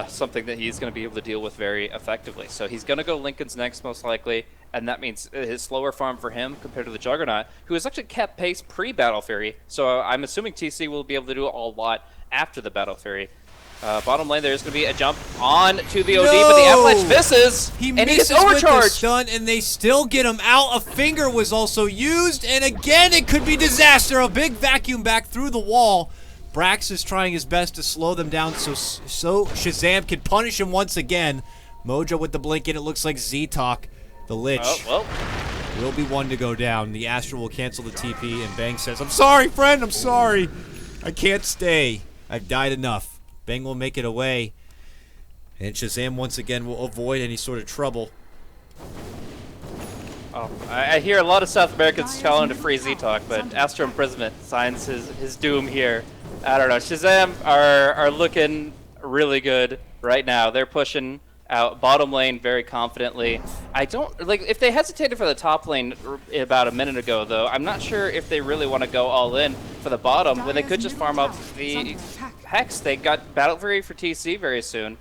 Speaker 3: something that he's going to be able to deal with very effectively. So he's going to go Lincoln's next most likely, and that means his slower farm for him compared to the Juggernaut, who has actually kept pace pre-Battle Fury, so I'm assuming TC will be able to do a lot after the Battle Fury. Bottom lane, there's going to be a jump on to the OD, but the Avalanche misses, and he gets overcharged.
Speaker 1: With the stun, and they still get him out. A finger was also used, and again, it could be disaster. A big vacuum back through the wall. Brax is trying his best to slow them down so Shazam can punish him once again. Mojo with the blink, and it looks like Z-Talk, the Lich, will be one to go down. The Astral will cancel the TP, and Bang says, "I'm sorry, friend, I'm sorry. I can't stay. I've died enough." Bang will make it away, and Shazam once again will avoid any sort of trouble.
Speaker 3: Oh, I hear a lot of South Americans calling to free Z-Talk, but Astro Imprisonment signs his doom here. I don't know. Shazam are looking really good right now. They're pushing out bottom lane very confidently. I don't like if they hesitated for the top lane about a minute ago, though. I'm not sure if they really want to go all in for the bottom when they could just farm up the Hex. They got Battle Fury for TC very soon.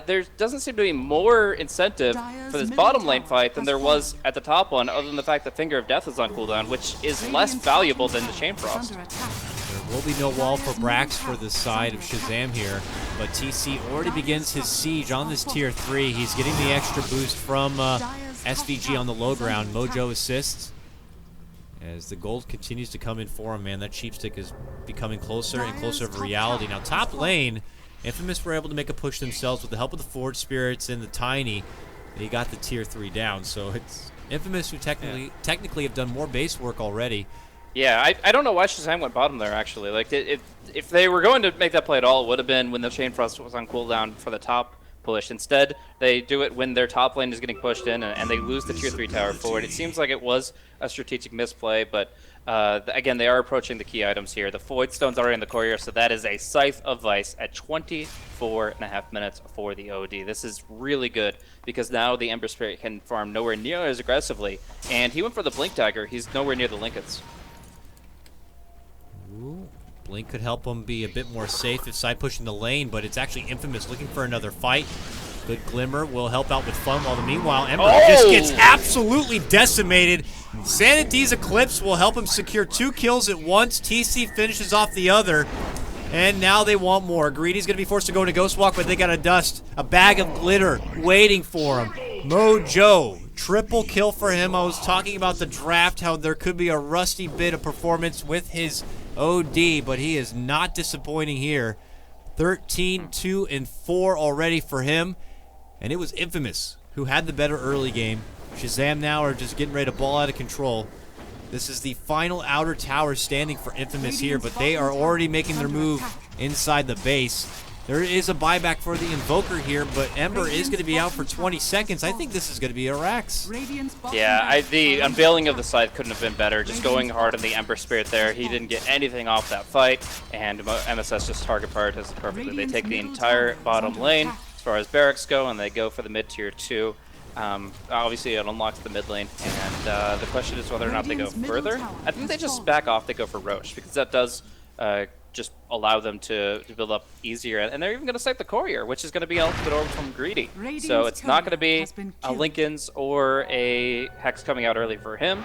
Speaker 3: There doesn't seem to be more incentive for this bottom lane fight than there was at the top one, other than the fact that Finger of Death is on cooldown, which is less valuable than the Chain Frost.
Speaker 1: There will be no wall for Brax for the side of Shazam here, but TC already begins his siege on this tier 3. He's getting the extra boost from SVG on the low ground. Mojo assists. As the gold continues to come in for him, man, that Sheepstick is becoming closer and closer of a reality. Now, top lane, Infamous were able to make a push themselves with the help of the Forge Spirits and the Tiny. They got the tier 3 down, so it's Infamous who technically have done more base work already.
Speaker 3: Yeah, I don't know why Shazam went bottom there, actually. Like, if they were going to make that play at all, it would have been when the Chain Frost was on cooldown for the top push. Instead, they do it when their top lane is getting pushed in, and they lose the tier 3 tower forward. It seems like it was a strategic misplay, but again, they are approaching the key items here. The Void Stone's already in the courier, so that is a Scythe of Vice at 24.5 minutes for the OD. This is really good, because now the Ember Spirit can farm nowhere near as aggressively, and he went for the Blink Dagger. He's nowhere near the Linkets.
Speaker 1: Ooh, Blink could help him be a bit more safe if side pushing the lane, but it's actually Infamous looking for another fight. Good Glimmer will help out with fun, while the meanwhile Ember just gets absolutely decimated. Sanity's Eclipse will help him secure 2 kills at once. TC finishes off the other, and now they want more. Greedy's going to be forced to go into Ghost Walk, but they got a bag of glitter waiting for him. Mojo, triple kill for him. I was talking about the draft, how there could be a rusty bit of performance with his OD, but he is not disappointing here. 13, 2, and 4 already for him. And it was Infamous who had the better early game. Shazam now are just getting ready to ball out of control. This is the final outer tower standing for Infamous here, but they are already making their move inside the base. There is a buyback for the Invoker here, but Ember is going to be out for 20 seconds. I think this is going to be a Rax.
Speaker 3: Yeah, the unveiling of the Scythe couldn't have been better. Just going hard on the Ember Spirit there. He didn't get anything off that fight, and MSS just target prioritizes perfectly. They take the entire bottom lane as far as barracks go, and they go for the mid tier 2. Obviously, it unlocks the mid lane, and the question is whether or not they go further. I think they just back off. They go for Roche, because that does just allow them to build up easier. And they're even going to cite the Courier, which is going to be ultimate orb from Greedy. So it's not going to be a Linken's or a Hex coming out early for him.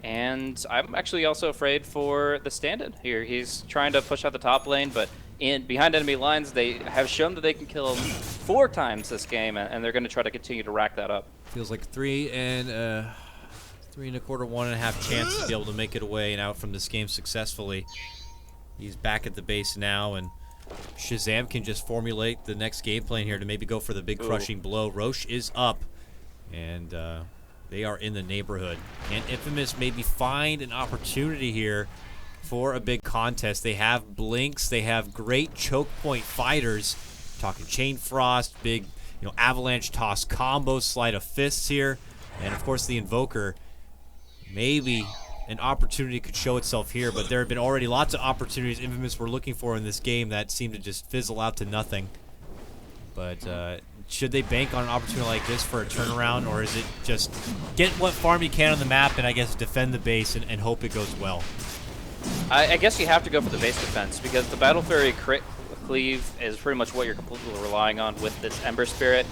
Speaker 3: And I'm actually also afraid for the stand-in here. He's trying to push out the top lane, but behind enemy lines, they have shown that they can kill him 4 times this game, and they're going to try to continue to rack that up.
Speaker 1: Feels like 3 and 1.25, 1.5 chance to be able to make it away and out from this game successfully. He's back at the base now, and Shazam can just formulate the next game plan here to maybe go for the big crushing blow. Roche is up, and they are in the neighborhood. And Infamous maybe find an opportunity here for a big contest. They have Blinks, they have great choke point fighters. Talking Chain Frost, big avalanche toss combo, slide of fists here, and of course the Invoker. Maybe an opportunity could show itself here, but there have been already lots of opportunities Infamous were looking for in this game that seemed to just fizzle out to nothing. But should they bank on an opportunity like this for a turnaround, or is it just get what farm you can on the map and I guess defend the base and hope it goes well?
Speaker 3: I guess you have to go for the base defense, because the Battle Fury crit cleave is pretty much what you're completely relying on with this Ember Spirit.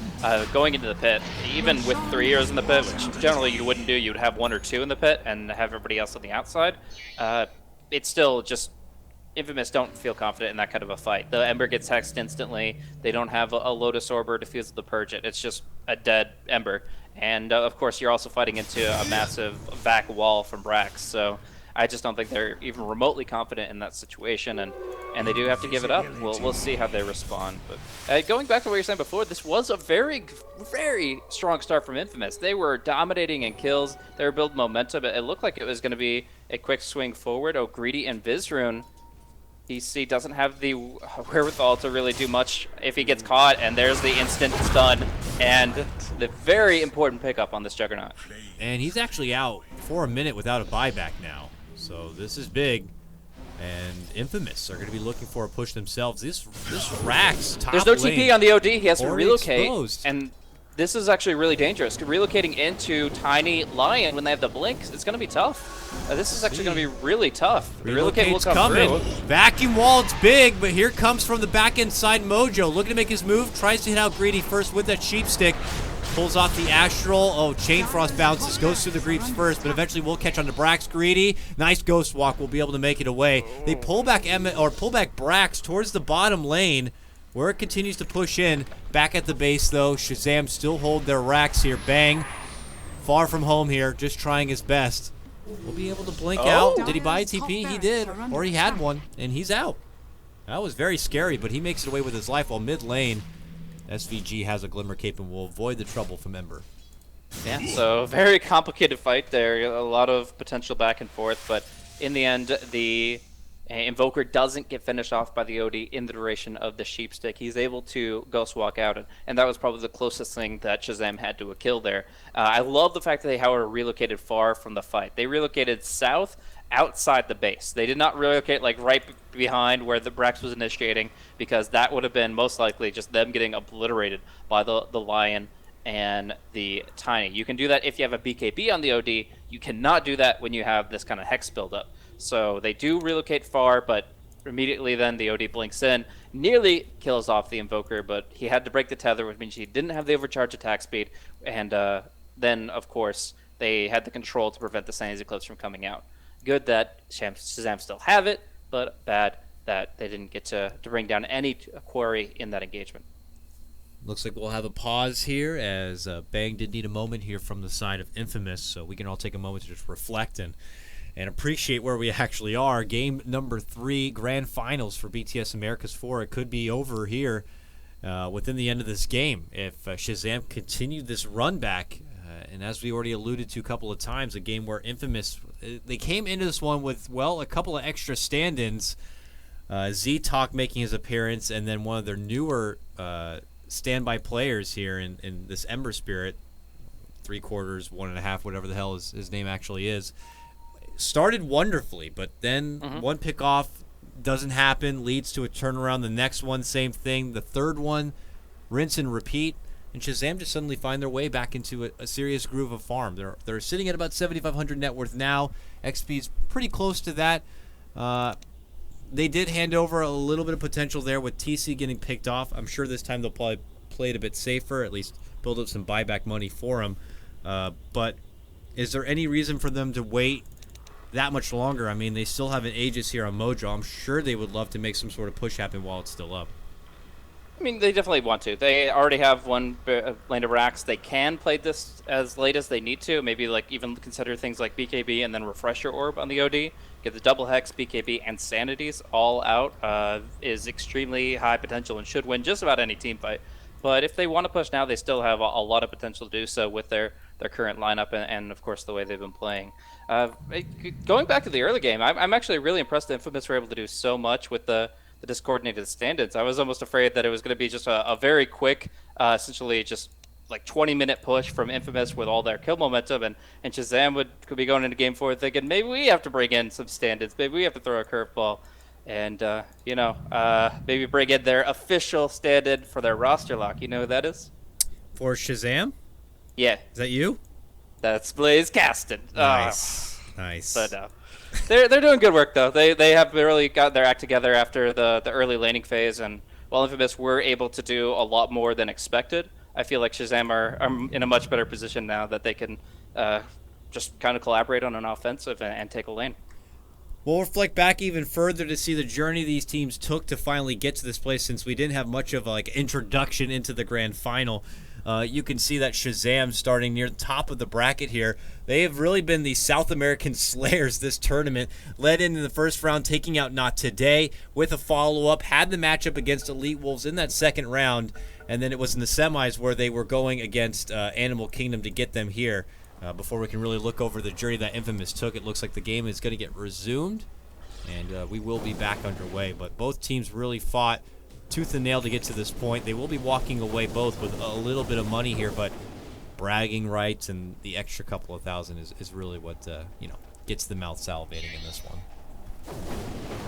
Speaker 3: Going into the pit, even with 3 heroes in the pit, which generally you wouldn't do, you'd have 1 or 2 in the pit and have everybody else on the outside. It's still just Infamous don't feel confident in that kind of a fight. The Ember gets hexed instantly. They don't have a Lotus Orb or Diffuse the Purge it. It's just a dead Ember. And of course, you're also fighting into a massive back wall from Brax. So I just don't think they're even remotely confident in that situation, and they do have to give it up. We'll see how they respond. But going back to what you were saying before, this was a very, very strong start from Infamous. They were dominating in kills. They were building momentum. It looked like it was going to be a quick swing forward. Oh, Greedy and Vizrune. DC doesn't have the wherewithal to really do much if he gets caught, and there's the instant stun and the very important pickup on this Juggernaut.
Speaker 1: And he's actually out for a minute without a buyback now. So this is big. And Infamous are going to be looking for a push themselves. This Rax top
Speaker 3: There's no
Speaker 1: lane
Speaker 3: TP on the OD. He has to
Speaker 1: already
Speaker 3: relocate.
Speaker 1: exposed.
Speaker 3: And this is actually really dangerous. Relocating into Tiny Lion when they have the blink, it's going to be tough. This is actually going to be really tough. The relocate will
Speaker 1: Relocate's
Speaker 3: come
Speaker 1: coming.
Speaker 3: through.
Speaker 1: Vacuum wall, it's big, but here comes from the back end side Mojo. Looking to make his move. Tries to hit out Greedy first with that sheep stick. Pulls off the Astral. Oh, Chain Frost bounces. Goes through the creeps first, but eventually will catch on to Brax. Greedy. Nice Ghost Walk. Will be able to make it away. They pull back Brax towards the bottom lane, where it continues to push in. Back at the base, though. Shazam still hold their racks here. Bang. Far from home here. Just trying his best. Will be able to blink out. Did he buy a TP? He did. Or he had one, and he's out. That was very scary, but he makes it away with his life while mid lane. SVG has a Glimmer Cape and will avoid the trouble from Ember.
Speaker 3: Yeah, so very complicated fight there. A lot of potential back and forth, but in the end, the Invoker doesn't get finished off by the OD in the duration of the sheep stick. He's able to Ghost Walk out, and that was probably the closest thing that Shazam had to a kill there. I love the fact that they, however, relocated far from the fight. They relocated south, outside the base. They did not relocate like right behind where the Brax was initiating, because that would have been most likely just them getting obliterated by the Lion and the Tiny. You can do that if you have a BKB on the OD. You cannot do that when you have this kind of Hex buildup. So they do relocate far, but immediately then the OD blinks in, nearly kills off the Invoker, but he had to break the tether, which means he didn't have the overcharge attack speed, and then, of course, they had the control to prevent the Sanity Eclipse from coming out. Good that Shazam still have it, but bad that they didn't get to bring down any quarry in that engagement.
Speaker 1: Looks like we'll have a pause here, as Bang did need a moment here from the side of Infamous, so we can all take a moment to just reflect and appreciate where we actually are. Game number 3, Grand Finals for BTS Americas 4. It could be over here within the end of this game if Shazam continued this run back. And as we already alluded to a couple of times, a game where Infamous, they came into this one with, well, a couple of extra stand-ins. Z-Talk making his appearance, and then one of their newer standby players here in this Ember Spirit, 3/4, 1.5, whatever the hell his name actually is. Started wonderfully, but then one pick off doesn't happen, leads to a turnaround. The next one, same thing. The third one, rinse and repeat. And Shazam just suddenly find their way back into a serious groove of farm. They're sitting at about 7,500 net worth now. XP's pretty close to that. They did hand over a little bit of potential there with TC getting picked off. I'm sure this time they'll probably play it a bit safer, at least build up some buyback money for him. But is there any reason for them to wait that much longer? I mean, they still have an Aegis here on Mojo. I'm sure they would love to make some sort of push happen while it's still up.
Speaker 3: I mean, they definitely want to. They already have one lane of racks. They can play this as late as they need to. Maybe like even consider things like BKB and then Refresher Orb on the OD. Get the double Hex, BKB, and Sanities all out is extremely high potential and should win just about any team fight. But if they want to push now, they still have a lot of potential to do so with their current lineup and of course, the way they've been playing. Going back to the early game, I'm actually really impressed that Infamous were able to do so much with the discoordinated stand-ins. I was almost afraid that it was going to be just a very quick, essentially just like 20-minute push from Infamous with all their kill momentum, and Shazam could be going into game 4 thinking, maybe we have to bring in some stand-ins, maybe we have to throw a curveball, and, maybe bring in their official stand-in for their roster lock. You know who that is?
Speaker 1: For Shazam?
Speaker 3: Yeah.
Speaker 1: Is that you?
Speaker 3: That's Blaze Caston.
Speaker 1: Nice. Nice.
Speaker 3: But no. They're doing good work though. They have really got their act together after the early laning phase, and while Infamous were able to do a lot more than expected, I feel like Shazam are in a much better position now that they can just kind of collaborate on an offensive and take a lane.
Speaker 1: We'll reflect back even further to see the journey these teams took to finally get to this place, since we didn't have much of like introduction into the grand final. You can see that Shazam starting near the top of the bracket here. They have really been the South American slayers this tournament. Led in the first round, taking out Not Today with a follow-up. Had the matchup against Elite Wolves in that second round. And then it was in the semis where they were going against Animal Kingdom to get them here. Before we can really look over the journey that Infamous took, it looks like the game is going to get resumed. And we will be back underway. But both teams really fought tooth and nail to get to this point. They will be walking away both with a little bit of money here, but bragging rights and the extra couple of thousand is really what, you know, gets the mouth salivating in this one.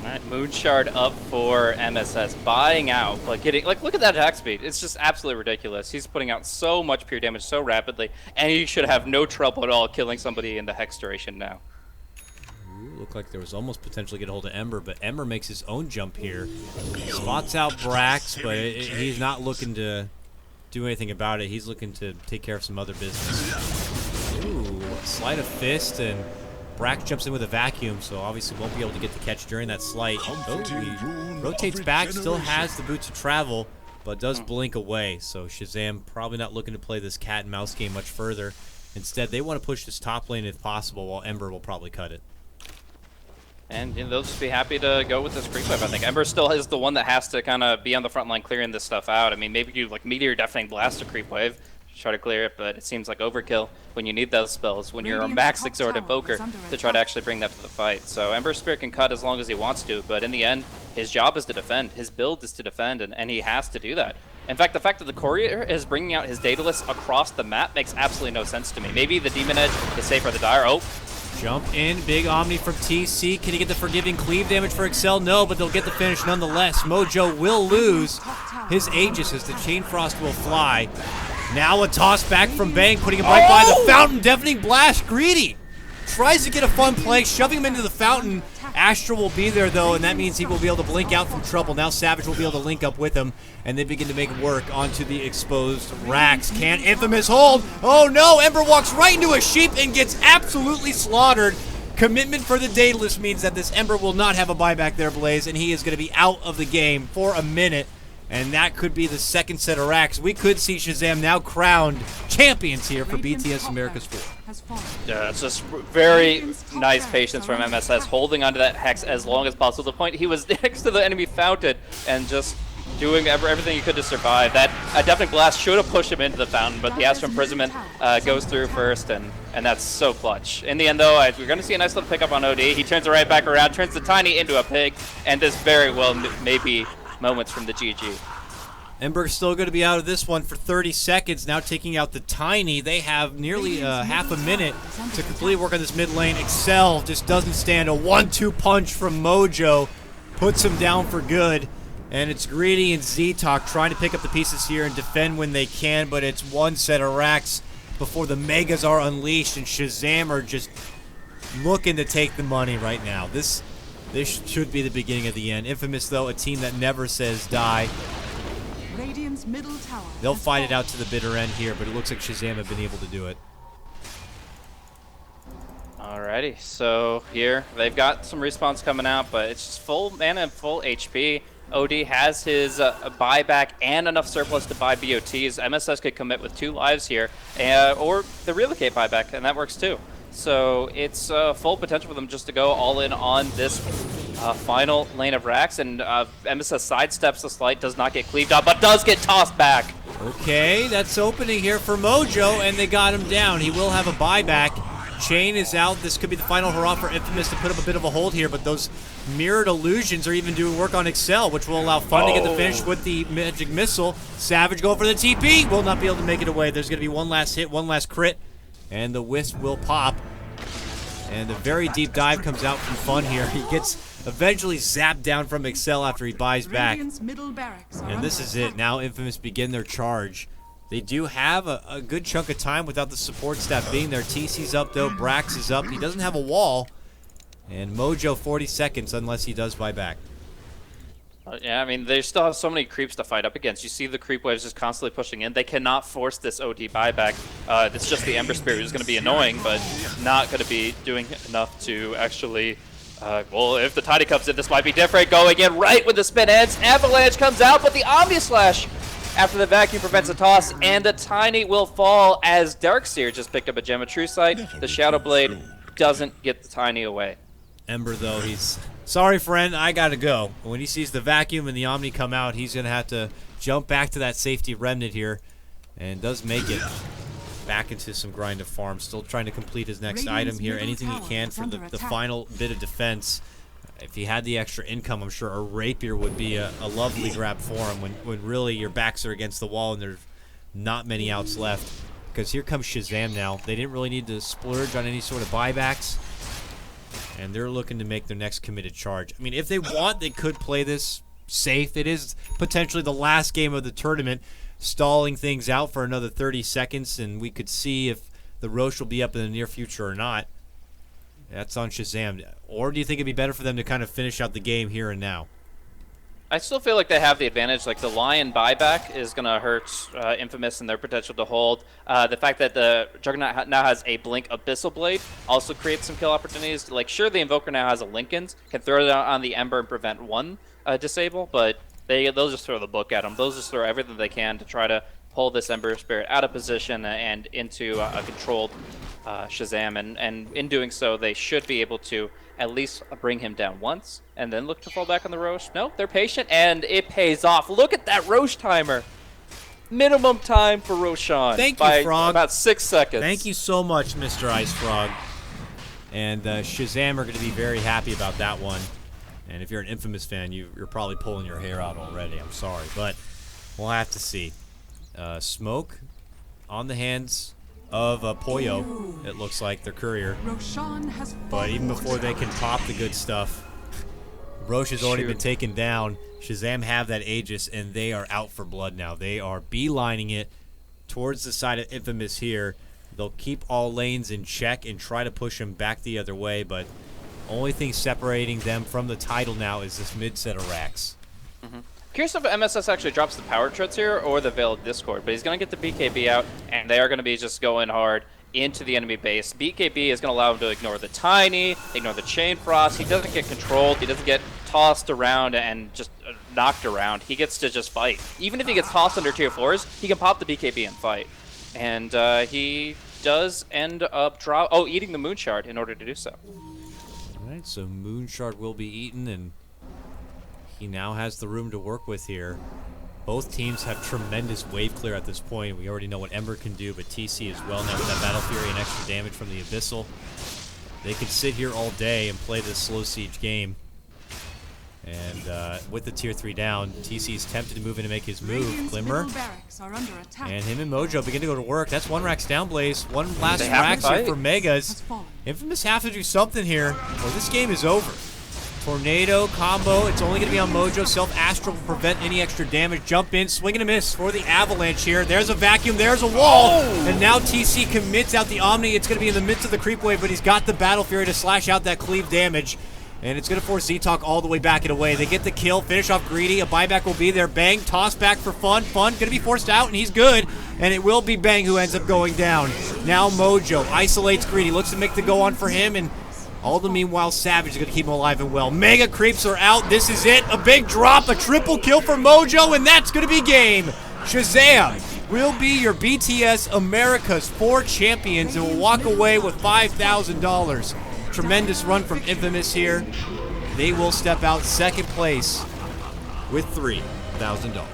Speaker 3: All right, Moonshard up for MSS, buying out, like getting, like look at that attack speed. It's just absolutely ridiculous. He's putting out so much pure damage so rapidly, and he should have no trouble at all killing somebody in the hex duration now.
Speaker 1: Ooh, looked like there was almost potentially get a hold of Ember, but Ember makes his own jump here. Spots out Brax, but he's not looking to do anything about it. He's looking to take care of some other business. Ooh, sleight of fist, and Brax jumps in with a vacuum, so obviously won't be able to get the catch during that slight. Oh, he rotates back, still has the boots of travel, but does blink away. So Shazam probably not looking to play this cat and mouse game much further. Instead, they want to push this top lane if possible, while Ember will probably cut it.
Speaker 3: And you know, they'll just be happy to go with this creep wave, I think. Ember still is the one that has to kind of be on the front line clearing this stuff out. I mean, maybe you like Meteor Deafening Blast a creep wave, try to clear it, but it seems like overkill when you need those spells, when you're a max Exhort Invoker to try to actually bring that to the fight. So Ember Spirit can cut as long as he wants to, but in the end, his job is to defend. His build is to defend, and he has to do that. In fact, the fact that the Courier is bringing out his Daedalus across the map makes absolutely no sense to me. Maybe the Demon Edge is safe for the Dire. Oh.
Speaker 1: Jump in, big Omni from TC. Can he get the forgiving cleave damage for Excel? No, but they'll get the finish nonetheless. Mojo will lose his Aegis as the Chain Frost will fly. Now a toss back from Bang, putting him right by the fountain. Deafening Blast, greedy. Tries to get a fun play, shoving him into the fountain. Astra will be there, though, and that means he will be able to blink out from trouble. Now Savage will be able to link up with him, and they begin to make work onto the exposed Rax. Can Infamous hold? Oh, no! Ember walks right into a sheep and gets absolutely slaughtered. Commitment for the Daedalus means that this Ember will not have a buyback there, Blaze, and he is going to be out of the game for a minute. And that could be the second set of racks. We could see Shazam now crowned champions here for BTS America's 4.
Speaker 3: Yeah, it's just very nice patience from MSS, holding onto that hex as long as possible. To the point he was next to the enemy fountain and just doing everything he could to survive. That Deafening Blast should have pushed him into the fountain, but the Astral Imprisonment goes through first, and that's so clutch. In the end, though, we're going to see a nice little pickup on OD. He turns it right back around, turns the Tiny into a pig, and this very well maybe moments from the GG.
Speaker 1: Ember's still going to be out of this one for 30 seconds, now taking out the Tiny. They have nearly half a minute to completely work on this mid lane. Excel just doesn't stand. A 1-2 punch from Mojo puts him down for good. And it's Greedy and Z-Talk trying to pick up the pieces here and defend when they can, but it's one set of racks before the Megas are unleashed, and Shazam are just looking to take the money right now. This should be the beginning of the end. Infamous, though, a team that never says die.
Speaker 2: Radiant's middle tower.
Speaker 1: They'll fight it out to the bitter end here, but it looks like Shazam have been able to do it.
Speaker 3: Alrighty, so here they've got some respawns coming out, but it's just full mana and full HP. OD has his buyback and enough surplus to buy BOTs. MSS could commit with 2 lives here, or the relocate buyback, and that works too. So it's full potential for them just to go all in on this final lane of racks, and MSS sidesteps the slight, does not get cleaved out, but does get tossed back.
Speaker 1: Okay, that's opening here for Mojo, and they got him down. He will have a buyback. Chain is out. This could be the final hurrah for Infamous to put up a bit of a hold here, but those mirrored illusions are even doing work on Excel, which will allow Fun to get the finish with the magic missile. Savage going for the TP. Will not be able to make it away. There's going to be one last hit, one last crit, and the Wisp will pop. And a very deep dive comes out from Fun here. He gets eventually zapped down from Excel after he buys back. And this is it. Now Infamous begin their charge. They do have a good chunk of time without the support staff being there. TC's up, though. Brax is up. He doesn't have a wall. And Mojo 40 seconds unless he does buy back.
Speaker 3: Yeah, I mean, they still have so many creeps to fight up against. You see the creep waves just constantly pushing in. They cannot force this OD buyback. It's just the Ember Spirit who's going to be annoying, but not going to be doing enough to actually... well, if the Tiny comes in, this might be different. Going in right when the spin ends. Avalanche comes out, but the Omni Slash after the vacuum prevents a toss, and the Tiny will fall as Darkseer just picked up a Gem of True Sight. The Shadow Blade doesn't get the Tiny away.
Speaker 1: Ember, though, he's... Sorry, friend, I gotta go. When he sees the vacuum and the Omni come out, he's gonna have to jump back to that safety remnant here, and does make it back into some grind of farm. Still trying to complete his next item here. Anything he can for the final bit of defense. if he had the extra income, I'm sure a rapier would be a lovely grab for him when really your backs are against the wall and there's not many outs left. Because here comes Shazam now. They didn't really need to splurge on any sort of buybacks. And they're looking to make their next committed charge. I mean, if they want, they could play this safe. It is potentially the last game of the tournament, stalling things out for another 30 seconds, and we could see if the Roche will be up in the near future or not. That's on Shazam. Or do you think it'd be better for them to kind of finish out the game here and now?
Speaker 3: I still feel like they have the advantage. Like the Lion buyback is going to hurt Infamous and their potential to hold. The fact that the Juggernaut now has a Blink Abyssal Blade also creates some kill opportunities. Like, sure, the Invoker now has a Lincoln's, can throw it out on the Ember and prevent one disable, but they'll just throw the book at them. They'll just throw everything they can to try to pull this Ember Spirit out of position and into a controlled Shazam. And in doing so, they should be able to at least bring him down once and then look to fall back on the Roche. No, they're patient, and it pays off. Look at that Roche timer. Minimum time for Roshan.
Speaker 1: Thank you,
Speaker 3: by
Speaker 1: Frog.
Speaker 3: about 6 seconds.
Speaker 1: Thank you so much, Mr. Ice Frog. And Shazam are going to be very happy about that one. And if you're an Infamous fan, you're probably pulling your hair out already. I'm sorry, but we'll have to see. Smoke on the hands of Poyo, it looks like, their courier.
Speaker 2: Roshan has
Speaker 1: But even before they can pop the good stuff, Roche has already been taken down. Shazam have that Aegis, and they are out for blood now. They are beelining it towards the side of Infamous here. They'll keep all lanes in check and try to push him back the other way, but only thing separating them from the title now is this mid set of racks.
Speaker 3: Curious if MSS actually drops the power trips here or the Veil of Discord, but he's going to get the BKB out, and they are going to be just going hard into the enemy base. BKB is going to allow him to ignore the Tiny, ignore the Chain Frost. He doesn't get controlled. He doesn't get tossed around and just knocked around. He gets to just fight. Even if he gets tossed under tier 4s, he can pop the BKB and fight. And he does end up eating the Moon Shard in order to do so.
Speaker 1: All right, so Moon Shard will be eaten, and he now has the room to work with here. Both teams have tremendous wave clear at this point. We already know what Ember can do, but TC as well now with that Battle Fury and extra damage from the Abyssal. They could sit here all day and play this slow siege game. And with the tier 3 down, TC is tempted to move in to make his move. Glimmer. And him and Mojo begin to go to work. That's one Rax down, Blaze. One last Rax here for Megas. Infamous have to do something here, or this game is over. Tornado combo. It's only going to be on Mojo. Self-Astral will prevent any extra damage. Jump in. Swing and a miss for the Avalanche here. There's a vacuum. There's a wall. And now TC commits out the Omni. It's going to be in the midst of the creep wave, but he's got the Battle Fury to slash out that cleave damage. And it's going to force Z-Talk all the way back and away. They get the kill. Finish off Greedy. A buyback will be there. Bang. Toss back for Fun. Fun going to be forced out, and he's good. And it will be Bang who ends up going down. Now Mojo isolates Greedy. Looks to make the go on for him, and all the meanwhile, Savage is going to keep him alive and well. Mega creeps are out. This is it. A big drop. A triple kill for Mojo, and that's going to be game. Shazam will be your BTS America's 4 champions and will walk away with $5,000. Tremendous run from Infamous here. They will step out second place with $3,000.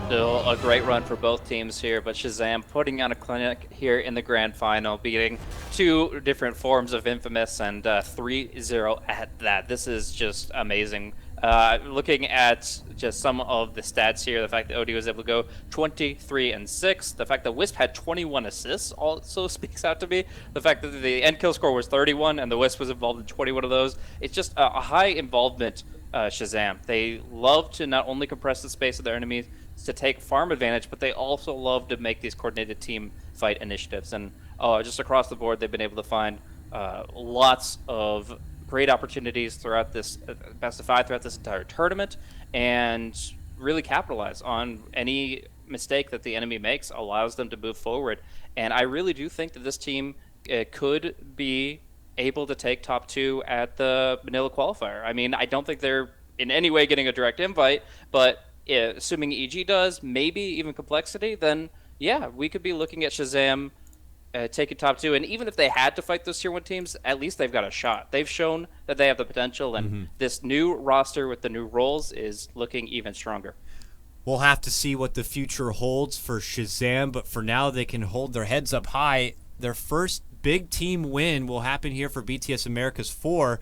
Speaker 3: Still a great run for both teams here, but Shazam putting on a clinic here in the grand final, beating 2 different forms of Infamous and 3-0 at that. This is just amazing. Looking at just some of the stats here, the fact that OD was able to go 23-6, the fact that Wisp had 21 assists also speaks out to me. The fact that the end kill score was 31 and the Wisp was involved in 21 of those. It's just a high involvement Shazam. They love to not only compress the space of their enemies to take farm advantage, but they also love to make these coordinated team fight initiatives. And just across the board, they've been able to find lots of great opportunities throughout this best of 5 throughout this entire tournament, and really capitalize on any mistake that the enemy makes allows them to move forward. And I really do think that this team could be able to take top 2 at the Manila qualifier. I mean, I don't think they're in any way getting a direct invite, but assuming EG does, maybe even Complexity, then yeah, we could be looking at Shazam taking top 2. And even if they had to fight those tier 1 teams, at least they've got a shot. They've shown that they have the potential, and this new roster with the new roles is looking even stronger.
Speaker 1: We'll have to see what the future holds for Shazam, but for now they can hold their heads up high. Their first big team win will happen here for BTS America's 4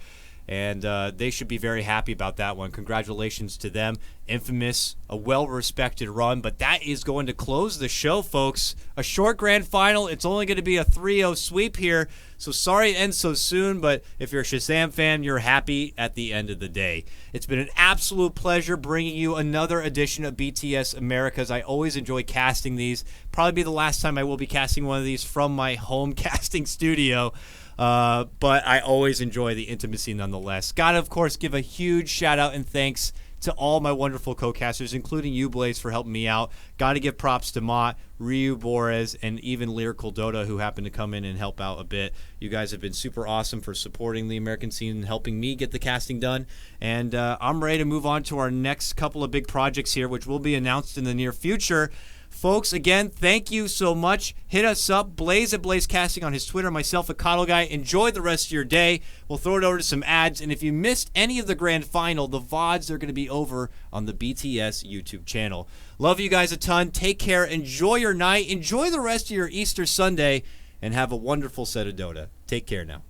Speaker 1: and they should be very happy about that one. Congratulations to them. Infamous, a well-respected run, but that is going to close the show, folks. A short grand final. It's only going to be a 3-0 sweep here, so sorry it ends so soon, but if you're a Shazam fan, you're happy at the end of the day. It's been an absolute pleasure bringing you another edition of BTS Americas. I always enjoy casting these. Probably be the last time I will be casting one of these from my home casting studio. But I always enjoy the intimacy nonetheless. Gotta, of course, give a huge shout out and thanks to all my wonderful co-casters, including you, Blaze, for helping me out. Gotta give props to Mott, Ryu, Borez, and even Lyrical Dota, who happened to come in and help out a bit. You guys have been super awesome for supporting the American scene and helping me get the casting done. And I'm ready to move on to our next couple of big projects here, which will be announced in the near future. Folks, again, thank you so much. Hit us up, Blaze at Blaze Casting on his Twitter, myself at KotLGuy. Enjoy the rest of your day. We'll throw it over to some ads. And if you missed any of the grand final, the VODs are going to be over on the BTS YouTube channel. Love you guys a ton. Take care. Enjoy your night. Enjoy the rest of your Easter Sunday. And have a wonderful set of Dota. Take care now.